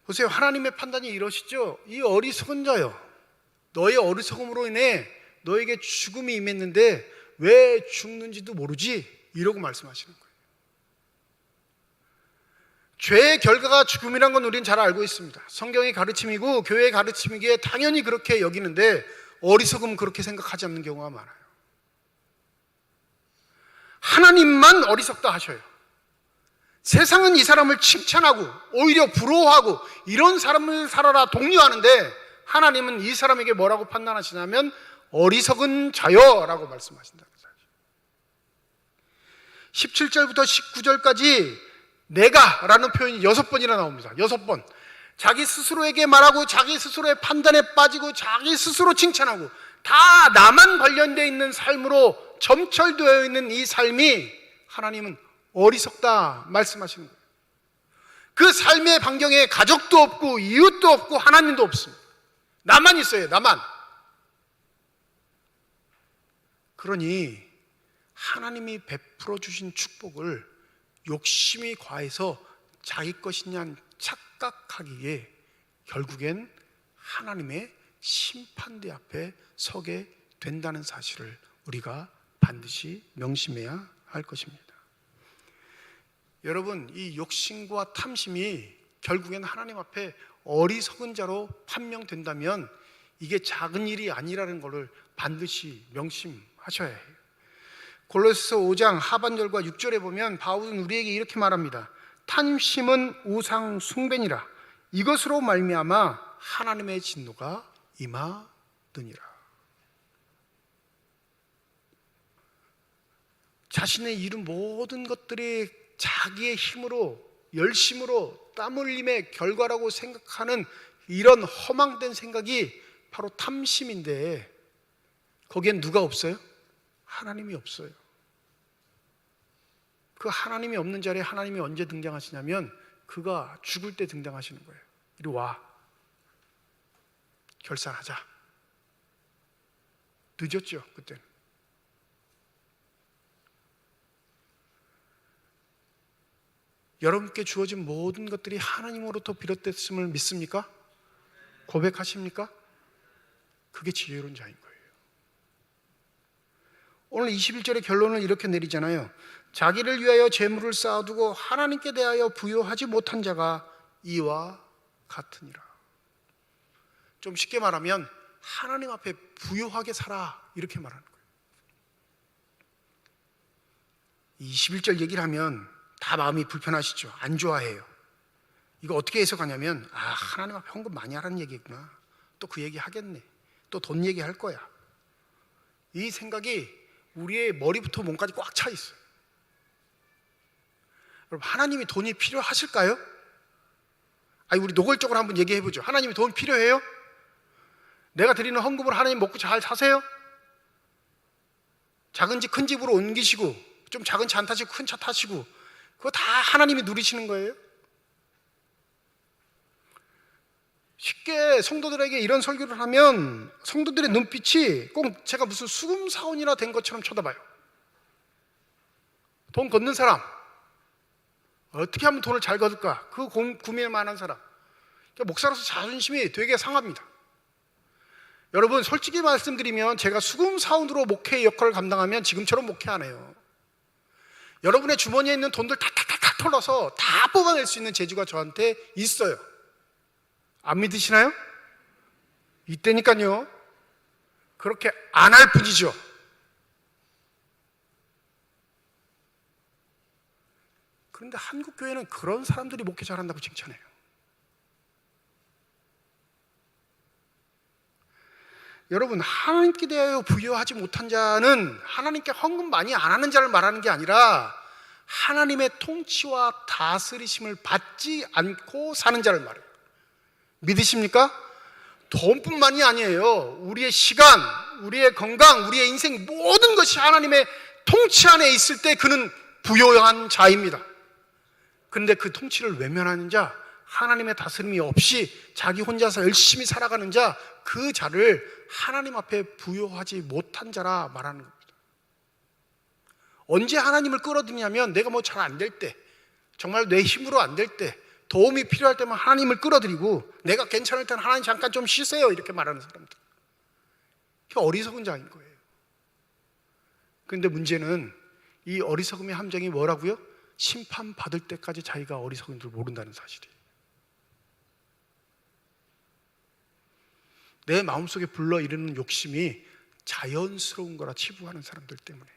보세요, 하나님의 판단이 이러시죠. 이 어리석은 자여, 너의 어리석음으로 인해 너에게 죽음이 임했는데 왜 죽는지도 모르지? 이러고 말씀하시는 거예요. 죄의 결과가 죽음이란 건 우리는 잘 알고 있습니다. 성경의 가르침이고 교회의 가르침이기에 당연히 그렇게 여기는데, 어리석음은 그렇게 생각하지 않는 경우가 많아요. 하나님만 어리석다 하셔요. 세상은 이 사람을 칭찬하고 오히려 부러워하고 이런 사람을 살아라 독려하는데, 하나님은 이 사람에게 뭐라고 판단하시냐면 어리석은 자여라고 말씀하신다는 사실. 17절부터 19절까지 내가라는 표현이 6번이나 나옵니다. 6번. 자기 스스로에게 말하고 자기 스스로의 판단에 빠지고 자기 스스로 칭찬하고, 다 나만 관련되어 있는 삶으로 점철되어 있는 이 삶이 하나님은 어리석다 말씀하시는 거예요. 그 삶의 반경에 가족도 없고 이웃도 없고 하나님도 없습니다. 나만 있어요. 나만. 그러니 하나님이 베풀어 주신 축복을 욕심이 과해서 자기 것이냐 착각하기에 결국엔 하나님의 심판대 앞에 서게 된다는 사실을 우리가 반드시 명심해야 할 것입니다. 여러분, 이 욕심과 탐심이 결국엔 하나님 앞에 어리석은 자로 판명된다면 이게 작은 일이 아니라는 것을 반드시 명심하셔야 해요. 골로새서 5장 하반절과 6절에 보면 바울은 우리에게 이렇게 말합니다. 탐심은 우상 숭배니라. 이것으로 말미암아 하나님의 진노가 임하느니라. 자신의 이룬 모든 것들이 자기의 힘으로 열심으로 땀 흘림의 결과라고 생각하는 이런 허망된 생각이 바로 탐심인데, 거기엔 누가 없어요? 하나님이 없어요. 그 하나님이 없는 자리에 하나님이 언제 등장하시냐면 그가 죽을 때 등장하시는 거예요. 이리 와, 결산하자. 늦었죠, 그때는. 여러분께 주어진 모든 것들이 하나님으로부터 비롯됐음을 믿습니까? 고백하십니까? 그게 지혜로운 자인 거예요. 오늘 21절의 결론을 이렇게 내리잖아요. 자기를 위하여 재물을 쌓아두고 하나님께 대하여 부여하지 못한 자가 이와 같으니라. 좀 쉽게 말하면 하나님 앞에 부요하게 살아, 이렇게 말하는 거예요. 21절 얘기를 하면 다 마음이 불편하시죠? 안 좋아해요. 이거 어떻게 해석하냐면, 하나님 앞에 헌금 많이 하라는 얘기구나. 또 그 얘기 하겠네. 또 돈 얘기 할 거야. 이 생각이 우리의 머리부터 몸까지 꽉 차 있어요. 여러분, 하나님이 돈이 필요하실까요? 우리 노골적으로 한번 얘기해 보죠. 하나님이 돈 필요해요? 내가 드리는 헌금으로 하나님 먹고 잘 사세요? 작은 집 큰 집으로 옮기시고 좀 작은 차 안 타시고 큰 차 타시고, 그거 다 하나님이 누리시는 거예요. 쉽게 성도들에게 이런 설교를 하면 성도들의 눈빛이 꼭 제가 무슨 수금 사원이나 된 것처럼 쳐다봐요. 돈 걷는 사람, 어떻게 하면 돈을 잘 거둘까, 그 고민을 많은 사람. 그러니까 목사로서 자존심이 되게 상합니다. 여러분, 솔직히 말씀드리면 제가 수금 사원으로 목회의 역할을 감당하면 지금처럼 목회 안 해요. 여러분의 주머니에 있는 돈들 탁탁탁탁 털어서 다 뽑아낼 수 있는 재주가 저한테 있어요. 안 믿으시나요? 이때니까요. 그렇게 안 할 뿐이죠. 그런데 한국 교회는 그런 사람들이 목회 잘한다고 칭찬해요. 여러분, 하나님께 대하여 부여하지 못한 자는 하나님께 헌금 많이 안 하는 자를 말하는 게 아니라 하나님의 통치와 다스리심을 받지 않고 사는 자를 말해요. 믿으십니까? 돈뿐만이 아니에요. 우리의 시간, 우리의 건강, 우리의 인생, 모든 것이 하나님의 통치 안에 있을 때 그는 부요한 자입니다. 그런데 그 통치를 외면하는 자, 하나님의 다스림이 없이 자기 혼자서 열심히 살아가는 자, 그 자를 하나님 앞에 부요하지 못한 자라 말하는 겁니다. 언제 하나님을 끌어들이냐면 내가 뭐 잘 안 될 때, 정말 내 힘으로 안 될 때, 도움이 필요할 때만 하나님을 끌어들이고, 내가 괜찮을 때는 하나님 잠깐 좀 쉬세요 이렇게 말하는 사람들, 그게 어리석은 자인 거예요. 그런데 문제는 이 어리석음의 함정이 뭐라고요? 심판받을 때까지 자기가 어리석은 줄 모른다는 사실이에요. 내 마음속에 불러일으는 욕심이 자연스러운 거라 치부하는 사람들 때문에,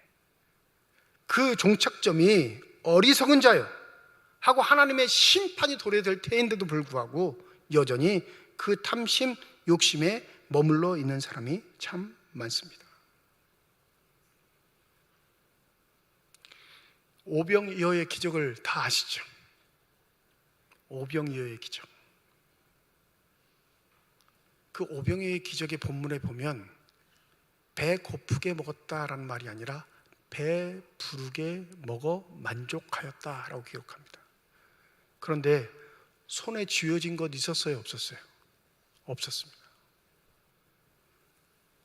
그 종착점이 어리석은 자요 하고 하나님의 심판이 도래될 때인데도 불구하고 여전히 그 탐심, 욕심에 머물러 있는 사람이 참 많습니다. 오병이어의 기적을 다 아시죠? 오병이어의 기적. 그 오병이어의 기적의 본문에 보면 배 고프게 먹었다라는 말이 아니라 배 부르게 먹어 만족하였다라고 기록합니다. 그런데 손에 쥐어진 것 있었어요? 없었어요? 없었습니다.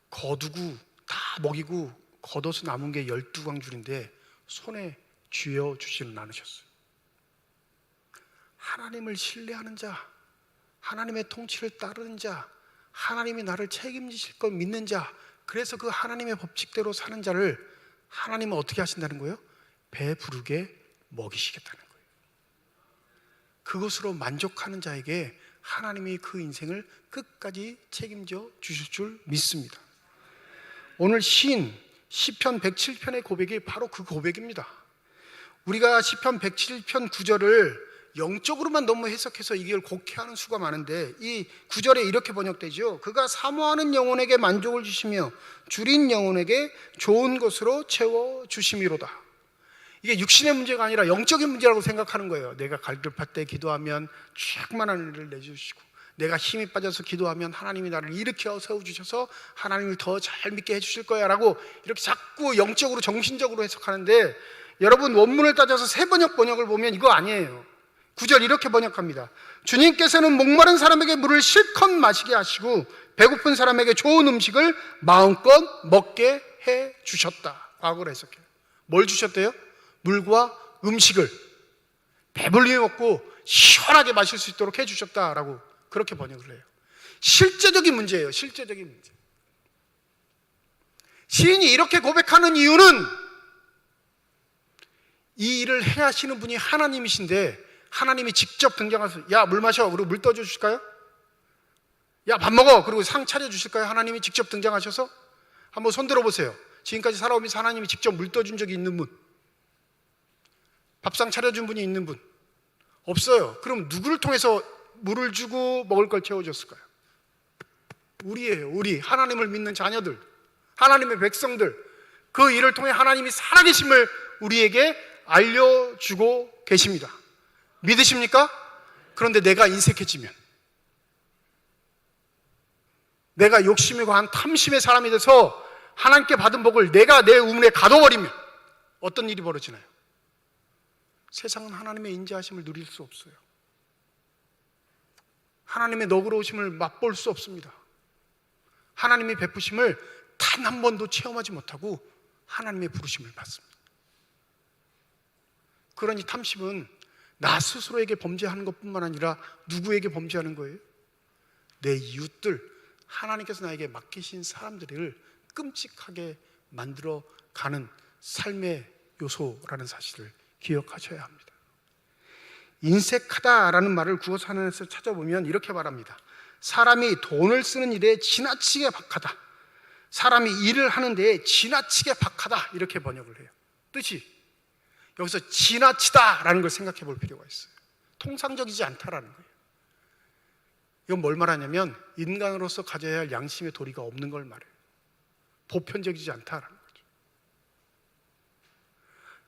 거두고 다 먹이고 걷어서 남은 게 12광줄인데 손에 쥐어주지는 않으셨어요. 하나님을 신뢰하는 자, 하나님의 통치를 따르는 자, 하나님이 나를 책임지실 걸 믿는 자, 그래서 그 하나님의 법칙대로 사는 자를 하나님은 어떻게 하신다는 거예요? 배부르게 먹이시겠다는 거예요. 그것으로 만족하는 자에게 하나님이 그 인생을 끝까지 책임져 주실 줄 믿습니다. 오늘 시편 107편의 고백이 바로 그 고백입니다. 우리가 시편 107편 9절을 영적으로만 너무 해석해서 이걸 곡해하는 수가 많은데, 이 9절에 이렇게 번역되죠. 그가 사모하는 영혼에게 만족을 주시며 줄인 영혼에게 좋은 것으로 채워주심이로다. 이게 육신의 문제가 아니라 영적인 문제라고 생각하는 거예요. 내가 갈급할 때 기도하면 충만한 은혜를 내주시고, 내가 힘이 빠져서 기도하면 하나님이 나를 일으켜 세워주셔서 하나님을 더 잘 믿게 해주실 거야 라고 이렇게 자꾸 영적으로 정신적으로 해석하는데, 여러분 원문을 따져서 세 번역을 보면 이거 아니에요. 9절 이렇게 번역합니다. 주님께서는 목마른 사람에게 물을 실컷 마시게 하시고 배고픈 사람에게 좋은 음식을 마음껏 먹게 해 주셨다. 과거로 해석해요. 뭘 주셨대요? 물과 음식을 배불리 먹고 시원하게 마실 수 있도록 해 주셨다라고 그렇게 번역을 해요. 실제적인 문제예요. 실제적인 문제. 시인이 이렇게 고백하는 이유는 이 일을 해 하시는 분이 하나님이신데, 하나님이 직접 등장해서 야 물 마셔, 그리고 물 떠줘 주실까요? 야 밥 먹어, 그리고 상 차려 주실까요? 하나님이 직접 등장하셔서 한번 손 들어보세요. 지금까지 살아오면서 하나님이 직접 물 떠준 적이 있는 분, 밥상 차려준 분이 있는 분 없어요. 그럼 누구를 통해서 물을 주고 먹을 걸 채워줬을까요? 우리예요. 우리 하나님을 믿는 자녀들, 하나님의 백성들, 그 일을 통해 하나님이 살아계심을 우리에게 알려주고 계십니다. 믿으십니까? 그런데 내가 인색해지면, 내가 욕심이 과한 탐심의 사람이 돼서 하나님께 받은 복을 내가 내 우물에 가둬버리면 어떤 일이 벌어지나요? 세상은 하나님의 인자하심을 누릴 수 없어요. 하나님의 너그러우심을 맛볼 수 없습니다. 하나님의 베푸심을 단 한 번도 체험하지 못하고 하나님의 부르심을 받습니다. 그러니 탐심은 나 스스로에게 범죄하는 것뿐만 아니라 누구에게 범죄하는 거예요? 내 이웃들, 하나님께서 나에게 맡기신 사람들을 끔찍하게 만들어 가는 삶의 요소라는 사실을 기억하셔야 합니다. 인색하다라는 말을 구어사전에서 찾아보면 이렇게 말합니다. 사람이 돈을 쓰는 일에 지나치게 박하다. 사람이 일을 하는 데에 지나치게 박하다. 이렇게 번역을 해요. 뜻이 여기서 지나치다라는 걸 생각해 볼 필요가 있어요. 통상적이지 않다라는 거예요. 이건 뭘 말하냐면 인간으로서 가져야 할 양심의 도리가 없는 걸 말해요. 보편적이지 않다라는 거죠.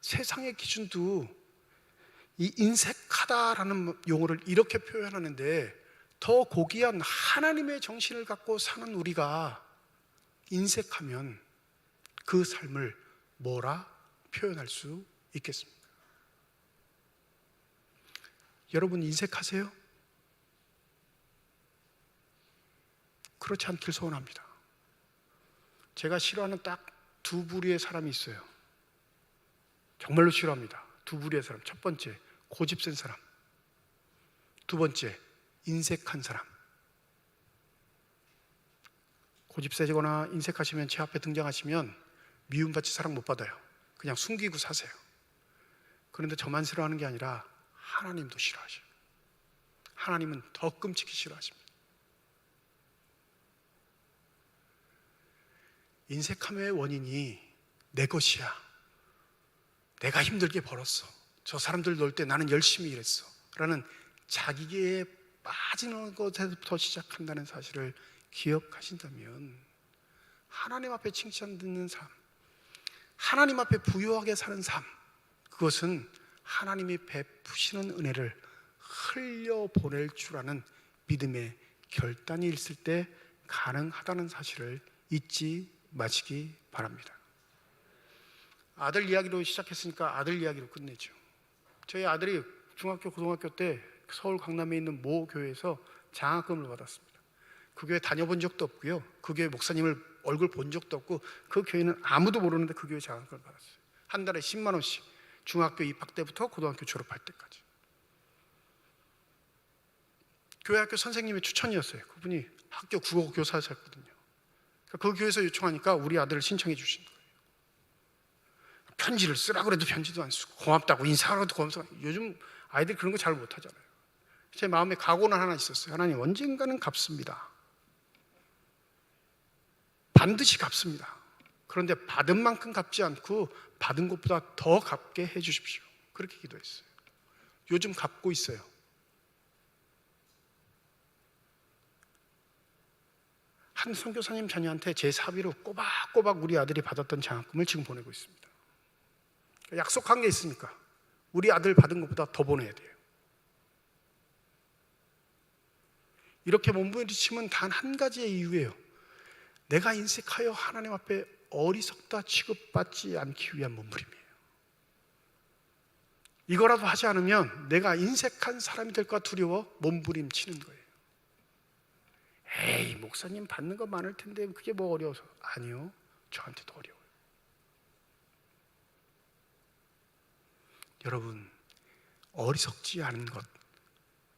세상의 기준도 이 인색하다라는 용어를 이렇게 표현하는데 더 고귀한 하나님의 정신을 갖고 사는 우리가 인색하면 그 삶을 뭐라 표현할 수 있겠습니까? 여러분 인색하세요? 그렇지 않길 소원합니다. 제가 싫어하는 딱 두 부류의 사람이 있어요. 정말로 싫어합니다. 두 부류의 사람. 첫 번째, 고집센 사람. 두 번째, 인색한 사람. 고집세거나 인색하시면 제 앞에 등장하시면 미움받지 사랑 못 받아요. 그냥 숨기고 사세요. 그런데 저만 싫어하는 게 아니라 하나님도 싫어하셔요. 하나님은 더 끔찍히 싫어하십니다. 인색함의 원인이 내 것이야. 내가 힘들게 벌었어. 저 사람들 놀 때 나는 열심히 일했어. 라는 자기계에 빠지는 것에서부터 시작한다는 사실을 기억하신다면 하나님 앞에 칭찬 듣는 삶, 하나님 앞에 부유하게 사는 삶, 그것은 하나님이 베푸시는 은혜를 흘려보낼 줄 아는 믿음의 결단이 있을 때 가능하다는 사실을 잊지 마시기 바랍니다. 아들 이야기로 시작했으니까 아들 이야기로 끝내죠. 저희 아들이 중학교, 고등학교 때 서울 강남에 있는 모 교회에서 장학금을 받았습니다. 그 교회 다녀본 적도 없고요. 그 교회 목사님을 얼굴 본 적도 없고 그 교회는 아무도 모르는데 그 교회 장학금을 받았어요. 한 달에 10만 원씩 중학교 입학 때부터 고등학교 졸업할 때까지. 교회 학교 선생님의 추천이었어요. 그분이 학교 국어 교사셨거든요. 그 교회에서 요청하니까 우리 아들을 신청해 주신 거예요. 편지를 쓰라고 그래도 편지도 안 쓰고 고맙다고 인사하라고 고맙다고. 요즘 아이들이 그런 거 잘 못하잖아요. 제 마음에 각오는 하나 있었어요. 하나님 언젠가는 갚습니다. 반드시 갚습니다. 그런데 받은 만큼 갚지 않고 받은 것보다 더 갚게 해 주십시오. 그렇게 기도했어요. 요즘 갚고 있어요. 한 선교사님 자녀한테 제 사비로 꼬박꼬박 우리 아들이 받았던 장학금을 지금 보내고 있습니다. 약속한 게 있으니까 우리 아들 받은 것보다 더 보내야 돼요. 이렇게 몸부림침은 단 한 가지의 이유예요. 내가 인색하여 하나님 앞에 어리석다 취급받지 않기 위한 몸부림이에요. 이거라도 하지 않으면 내가 인색한 사람이 될까 두려워 몸부림치는 거예요. 에이, 목사님 받는 거 많을 텐데 그게 뭐 어려워서. 아니요, 저한테도 어려워요. 여러분, 어리석지 않은 것,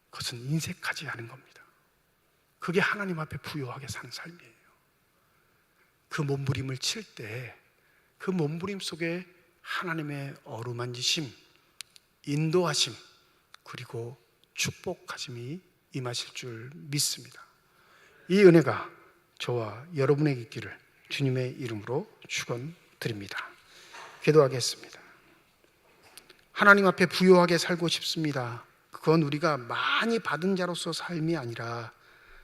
그것은 인색하지 않은 겁니다. 그게 하나님 앞에 부유하게 사는 삶이에요. 그 몸부림을 칠 때 그 몸부림 속에 하나님의 어루만지심, 인도하심, 그리고 축복하심이 임하실 줄 믿습니다. 이 은혜가 저와 여러분에게 있기를 주님의 이름으로 축원드립니다. 기도하겠습니다. 하나님 앞에 부유하게 살고 싶습니다. 그건 우리가 많이 받은 자로서 삶이 아니라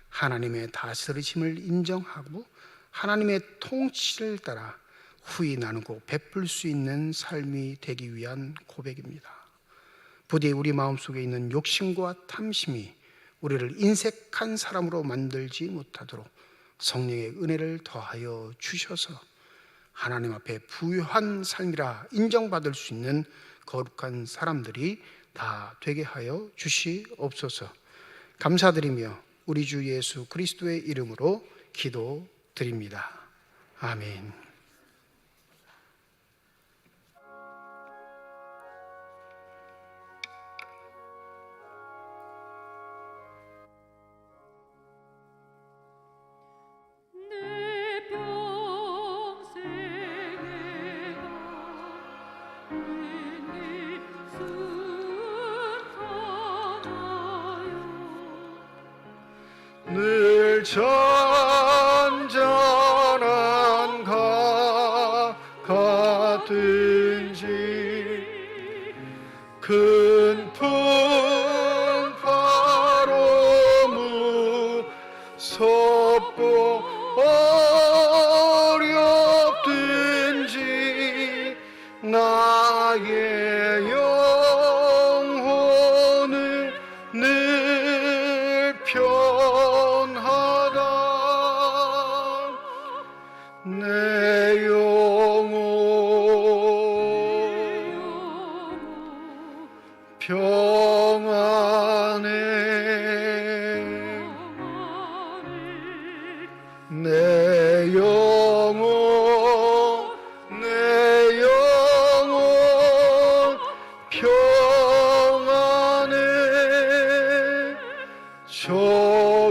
하나님의 다스리심을 인정하고 하나님의 통치를 따라 후히 나누고 베풀 수 있는 삶이 되기 위한 고백입니다. 부디 우리 마음속에 있는 욕심과 탐심이 우리를 인색한 사람으로 만들지 못하도록 성령의 은혜를 더하여 주셔서 하나님 앞에 부유한 삶이라 인정받을 수 있는 거룩한 사람들이 다 되게 하여 주시옵소서. 감사드리며 우리 주 예수 그리스도의 이름으로 기도드립니다. 아멘. 내 평생에 내 순탄하여 늘 잔잔한 같은지 큰 풍파로 무섭고 어렵든지 나의 영혼은 늘 편하다. 내 영혼 평안해. 내 영혼 평안해. 저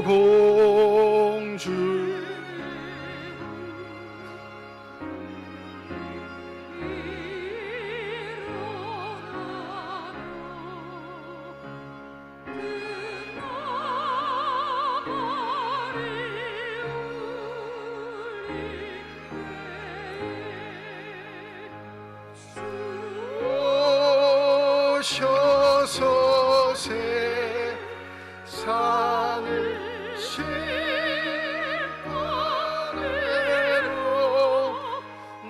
공주 오셔서 세상을 심판해로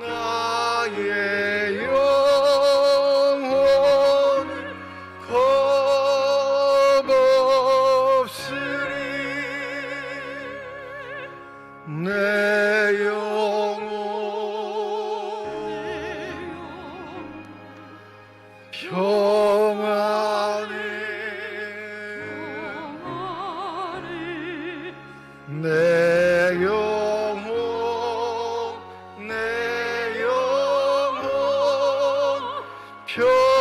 나의 영혼은 겁없으리. 내 영혼 평안해. 내 영혼 평안해.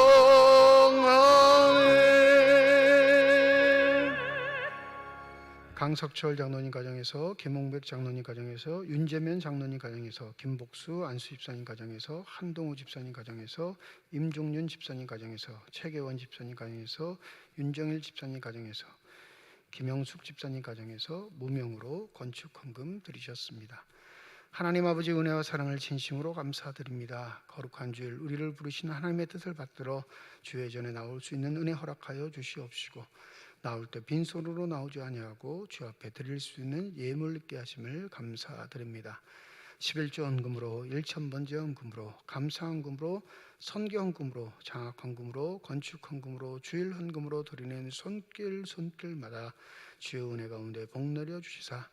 강석철 장로님 가정에서, 김홍백 장로님 가정에서, 윤재면 장로님 가정에서, 김복수 안수 집사님 가정에서, 한동우 집사님 가정에서, 임종윤 집사님 가정에서, 최계원 집사님 가정에서, 윤정일 집사님 가정에서, 김영숙 집사님 가정에서 무명으로 건축 헌금 드리셨습니다. 하나님 아버지 은혜와 사랑을 진심으로 감사드립니다. 거룩한 주일 우리를 부르신 하나님의 뜻을 받들어 주의 전에 나올 수 있는 은혜 허락하여 주시옵시고, 나올 때 빈손으로 나오지 아니하고 주 앞에 드릴 수 있는 예물 있게 하심을 감사드립니다. 11조 헌금으로, 1,000번째 헌금으로, 감사 헌금으로, 선교 헌금으로, 장학 헌금으로, 건축 헌금으로, 주일 헌금으로 드리는 손길마다 주의 은혜 가운데 복 내려 주시사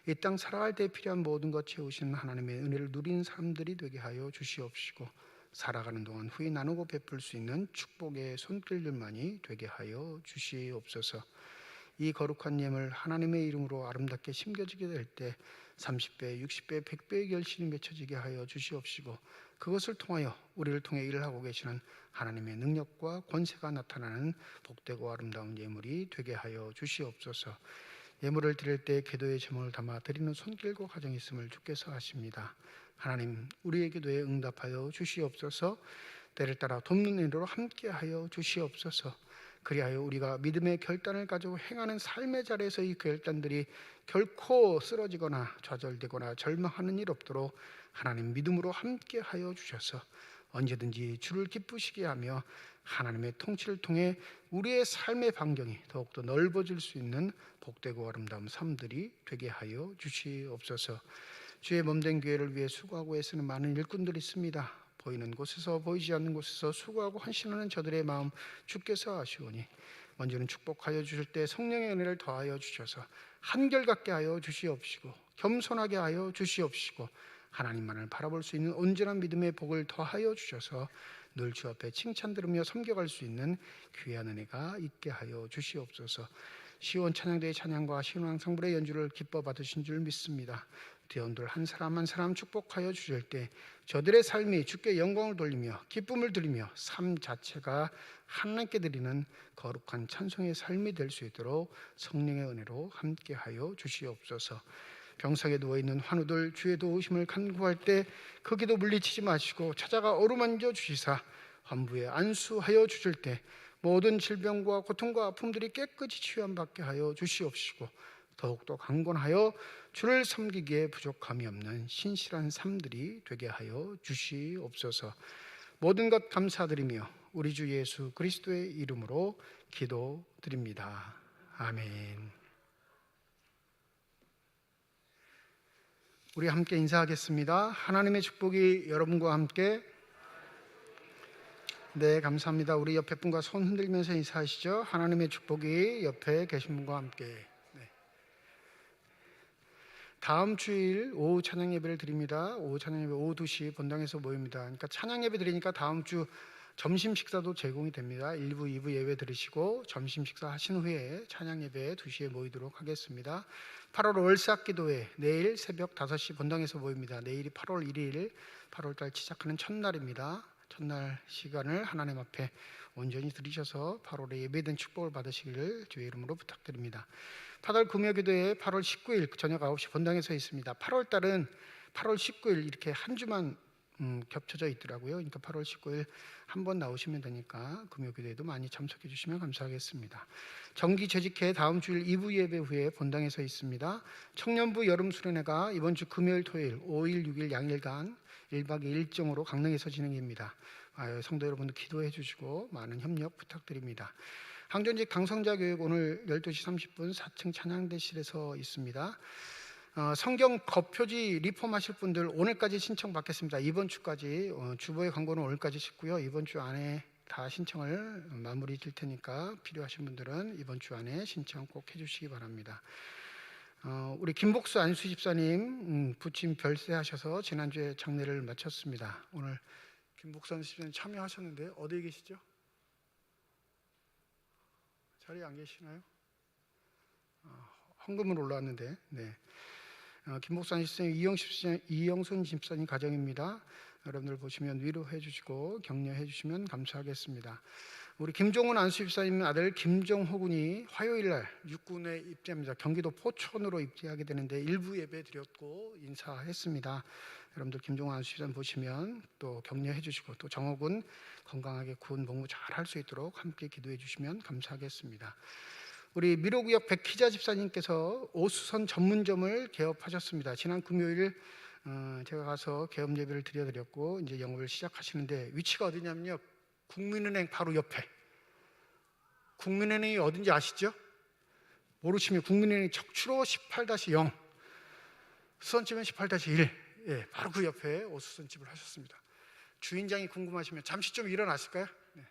이 땅 살아갈 때 필요한 모든 것 채우시는 하나님의 은혜를 누린 사람들이 되게 하여 주시옵시고, 살아가는 동안 후에 나누고 베풀 수 있는 축복의 손길들만이 되게 하여 주시옵소서. 이 거룩한 예물 하나님의 이름으로 아름답게 심겨지게 될 때 30배, 60배, 100배의 결실이 맺혀지게 하여 주시옵시고, 그것을 통하여 우리를 통해 일을 하고 계시는 하나님의 능력과 권세가 나타나는 복되고 아름다운 예물이 되게 하여 주시옵소서. 예물을 드릴 때 기도의 제목을 담아 드리는 손길과 가정이 있음을 주께서 아십니다. 하나님, 우리의 기도에 응답하여 주시옵소서. 때를 따라 돕는 일로 함께하여 주시옵소서. 그리하여 우리가 믿음의 결단을 가지고 행하는 삶의 자리에서 이 결단들이 결코 쓰러지거나 좌절되거나 절망하는 일 없도록 하나님 믿음으로 함께하여 주셔서 언제든지 주를 기쁘시게 하며 하나님의 통치를 통해 우리의 삶의 반경이 더욱더 넓어질 수 있는 복되고 아름다운 삶들이 되게 하여 주시옵소서. 주의 몸된 교회를 위해 수고하고 애쓰는 많은 일꾼들이 있습니다. 보이는 곳에서 보이지 않는 곳에서 수고하고 헌신하는 저들의 마음 주께서 아시오니, 먼저는 축복하여 주실 때 성령의 은혜를 더하여 주셔서 한결같게 하여 주시옵시고, 겸손하게 하여 주시옵시고, 하나님만을 바라볼 수 있는 온전한 믿음의 복을 더하여 주셔서 늘 주 앞에 칭찬 들으며 섬겨갈 수 있는 귀한 은혜가 있게 하여 주시옵소서. 시온 찬양대의 찬양과 신앙 성불의 연주를 기뻐 받으신 줄 믿습니다. 대원들 한 사람 한 사람 축복하여 주실 때 저들의 삶이 주께 영광을 돌리며 기쁨을 드리며 삶 자체가 하나님께 드리는 거룩한 찬송의 삶이 될 수 있도록 성령의 은혜로 함께하여 주시옵소서. 병상에 누워있는 환우들 주의 도우심을 간구할 때 그 기도 물리치지 마시고 찾아가 어루만져 주시사 환부에 안수하여 주실 때 모든 질병과 고통과 아픔들이 깨끗이 치유함받게 하여 주시옵시고 더욱더 강건하여 주를 섬기기에 부족함이 없는 신실한 삶들이 되게 하여 주시옵소서. 모든 것 감사드리며 우리 주 예수 그리스도의 이름으로 기도드립니다. 아멘. 우리 함께 인사하겠습니다. 하나님의 축복이 여러분과 함께. 네, 감사합니다. 우리 옆에 분과 손 흔들면서 인사하시죠. 하나님의 축복이 옆에 계신 분과 함께. 네. 다음 주일 오후 찬양 예배를 드립니다. 오후 찬양 예배 오후 2시 본당에서 모입니다. 그러니까 찬양 예배 드리니까 다음 주 점심 식사도 제공이 됩니다. 1부, 2부 예배 들으시고 점심 식사 하신 후에 찬양 예배 2시에 모이도록 하겠습니다. 8월 월삭기도회 내일 새벽 5시 본당에서 모입니다. 내일이 8월 1일 8월달 시작하는 첫날입니다. 첫날 시간을 하나님 앞에 온전히 들이셔서 8월에 예배된 축복을 받으시기를 주의 이름으로 부탁드립니다. 8월 금요기도회 8월 19일 저녁 9시 본당에서 있습니다. 8월달은 8월 19일 이렇게 한 주만 겹쳐져 있더라고요. 그러니까 8월 19일 한 번 나오시면 되니까 금요기도에도 많이 참석해 주시면 감사하겠습니다. 정기 재직회 다음 주일 2부 예배 후에 본당에서 있습니다. 청년부 여름 수련회가 이번 주 금요일 토요일 5일 6일 양일간 1박 2일 일정으로 강릉에서 진행됩니다. 성도 여러분들 기도해 주시고 많은 협력 부탁드립니다. 항전직 강성자교육 오늘 12시 30분 4층 찬양대실에서 있습니다. 성경 겉표지 리폼하실 분들 오늘까지 신청 받겠습니다. 이번 주까지 주보의 광고는 오늘까지 짓고요. 이번 주 안에 다 신청을 마무리 질 테니까 필요하신 분들은 이번 주 안에 신청 꼭 해주시기 바랍니다. 우리 김복수 안수 집사님 부침 별세하셔서 지난주에 장례를 마쳤습니다. 오늘 김복수 안수 집사님 참여하셨는데 어디에 계시죠? 자리에 안 계시나요? 헌금으로 올라왔는데 네. 김복수 집사님 이영순 집사님 가정입니다. 여러분들 보시면 위로해 주시고 격려해 주시면 감사하겠습니다. 우리 김종훈 안수 집사님 아들 김정호 군이 화요일 날 육군에 입대합니다. 경기도 포천으로 입대하게 되는데 일부 예배 드렸고 인사했습니다. 여러분들 김종훈 안수 집사님 보시면 또 격려해 주시고 또 정호 군 건강하게 군 복무 잘 할 수 있도록 함께 기도해 주시면 감사하겠습니다. 우리 미로구역 백희자 집사님께서 오수선 전문점을 개업하셨습니다. 지난 금요일 제가 가서 개업 예배를 드려드렸고 이제 영업을 시작하시는데 위치가 어디냐면요, 국민은행 바로 옆에. 국민은행이 어딘지 아시죠? 모르시면 국민은행 척추로 18-0 수선집은 18-1 바로 그 옆에 오수선집을 하셨습니다. 주인장이 궁금하시면 잠시 좀 일어나실까요? 네.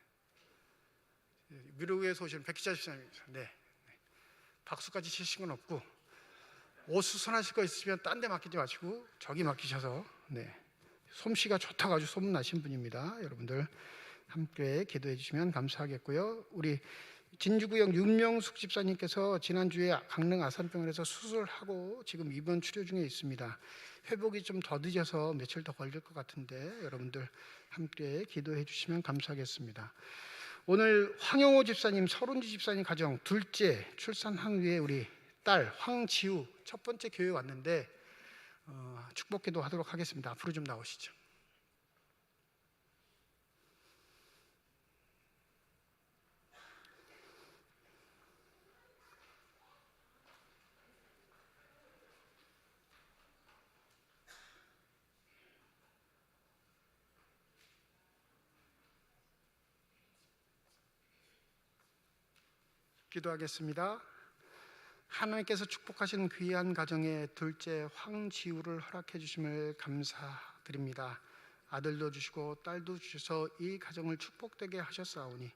미로구에서 오신 백희자 집사님입니다. 네. 박수까지 치신 건 없고 오수선하실 거 있으면 딴 데 맡기지 마시고 저기 맡기셔서 네. 솜씨가 좋다고 아주 소문나신 분입니다. 여러분들 함께 기도해 주시면 감사하겠고요. 우리 진주구역 윤명숙 집사님께서 지난주에 강릉 아산병원에서 수술하고 지금 입원 치료 중에 있습니다. 회복이 좀 더 늦어서 며칠 더 걸릴 것 같은데 여러분들 함께 기도해 주시면 감사하겠습니다. 오늘 황영호 집사님, 서른지 집사님 가정 둘째 출산한 후에 우리 딸 황지우 첫 번째 교회에 왔는데 축복기도 하도록 하겠습니다. 앞으로 좀 나오시죠. 기도하겠습니다. 하나님께서 축복하신 귀한 가정의 둘째 황지우를 허락해 주심을 감사드립니다. 아들도 주시고 딸도 주셔서 이 가정을 축복되게 하셨사오니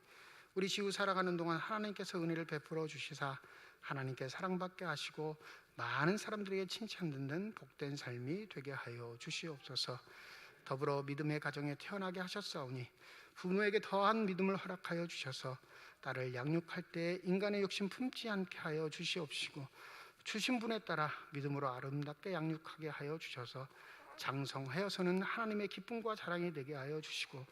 우리 지우 살아가는 동안 하나님께서 은혜를 베풀어 주시사 하나님께 사랑받게 하시고 많은 사람들에게 칭찬듣는 복된 삶이 되게 하여 주시옵소서. 더불어 믿음의 가정에 태어나게 하셨사오니 부모에게 더한 믿음을 허락하여 주셔서 딸을 양육할 때 인간의 욕심 품지 않게 하여 주시옵시고, 주신 분에 따라 믿음으로 아름답게 양육하게 하여 주셔서 장성하여서는 하나님의 기쁨과 자랑이 되게 하여 주시고,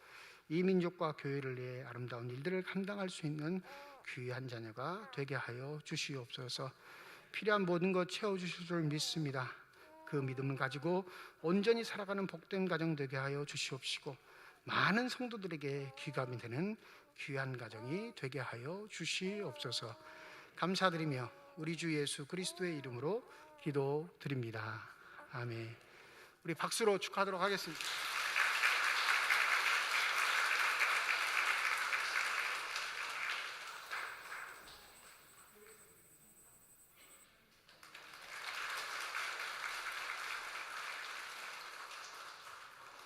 이 민족과 교회를 위해 아름다운 일들을 감당할 수 있는 귀한 자녀가 되게 하여 주시옵소서. 필요한 모든 것 채워주실 줄 믿습니다. 그 믿음을 가지고 온전히 살아가는 복된 가정 되게 하여 주시옵시고, 많은 성도들에게 귀감이 되는 귀한 가정이 되게 하여 주시옵소서. 감사드리며 우리 주 예수 그리스도의 이름으로 기도드립니다. 아멘. 우리 박수로 축하하도록 하겠습니다.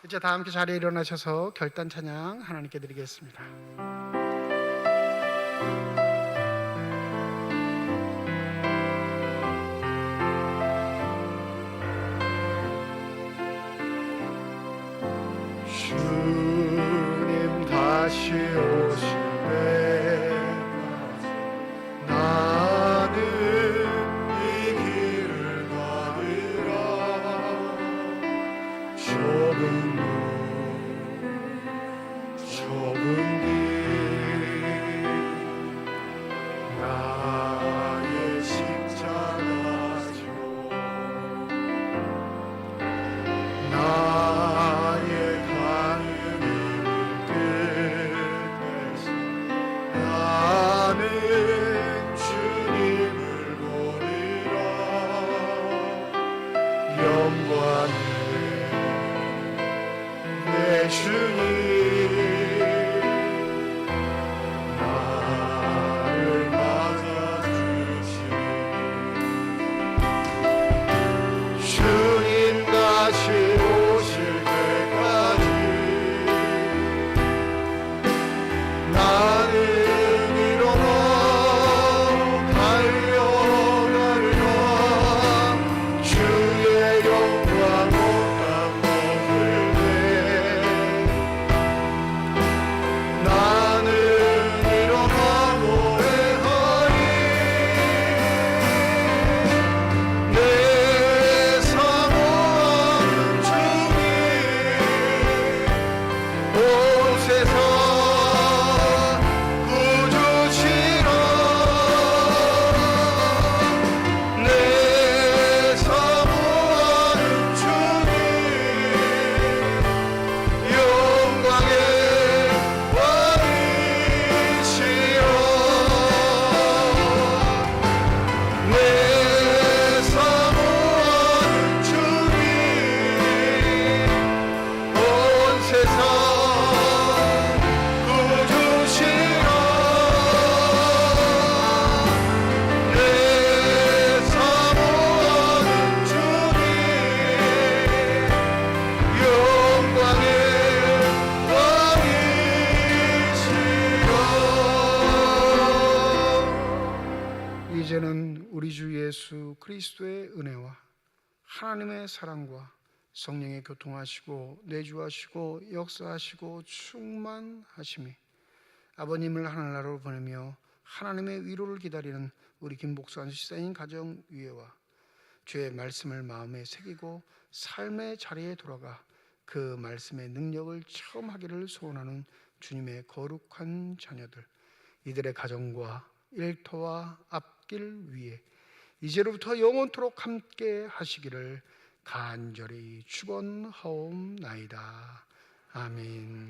이제 다 함께 자리에 일어나셔서 결단 찬양 하나님께 드리겠습니다. 주님 다시 오실 때까지 나는 이 길을 가리라. 조금 뒤 나의 십자가 져 나의 가는 끝에서 나는 주님을 보리라. 영광의 내 주님 나를 맞아주시니 주님 다시 오실 때까지 나는 이로써 달려가리라. 주의 영광 못다 먹을 때 나는 이로써 노래하리. 내 사모하는 주님 온 세상 구주시라. 내 사모하는 주님 영광의 왕이시여. 내 사모하는 주님 온 세상 구주시라. 내 사모하는 주님 영광의 왕이시여. 이제는 우리 주 예수 그리스도의 은혜와 하나님의 사랑과 성령의 교통하시고 내주하시고 역사하시고 충만하심이 아버님을 하늘나라로 보내며 하나님의 위로를 기다리는 우리 김복수 시사인 가정 위에와 주의 말씀을 마음에 새기고 삶의 자리에 돌아가 그 말씀의 능력을 체험하기를 소원하는 주님의 거룩한 자녀들, 이들의 가정과 일터와 앞길 위에 이제로부터 영원토록 함께 하시기를 간절히 축원하옵나이다. 아멘.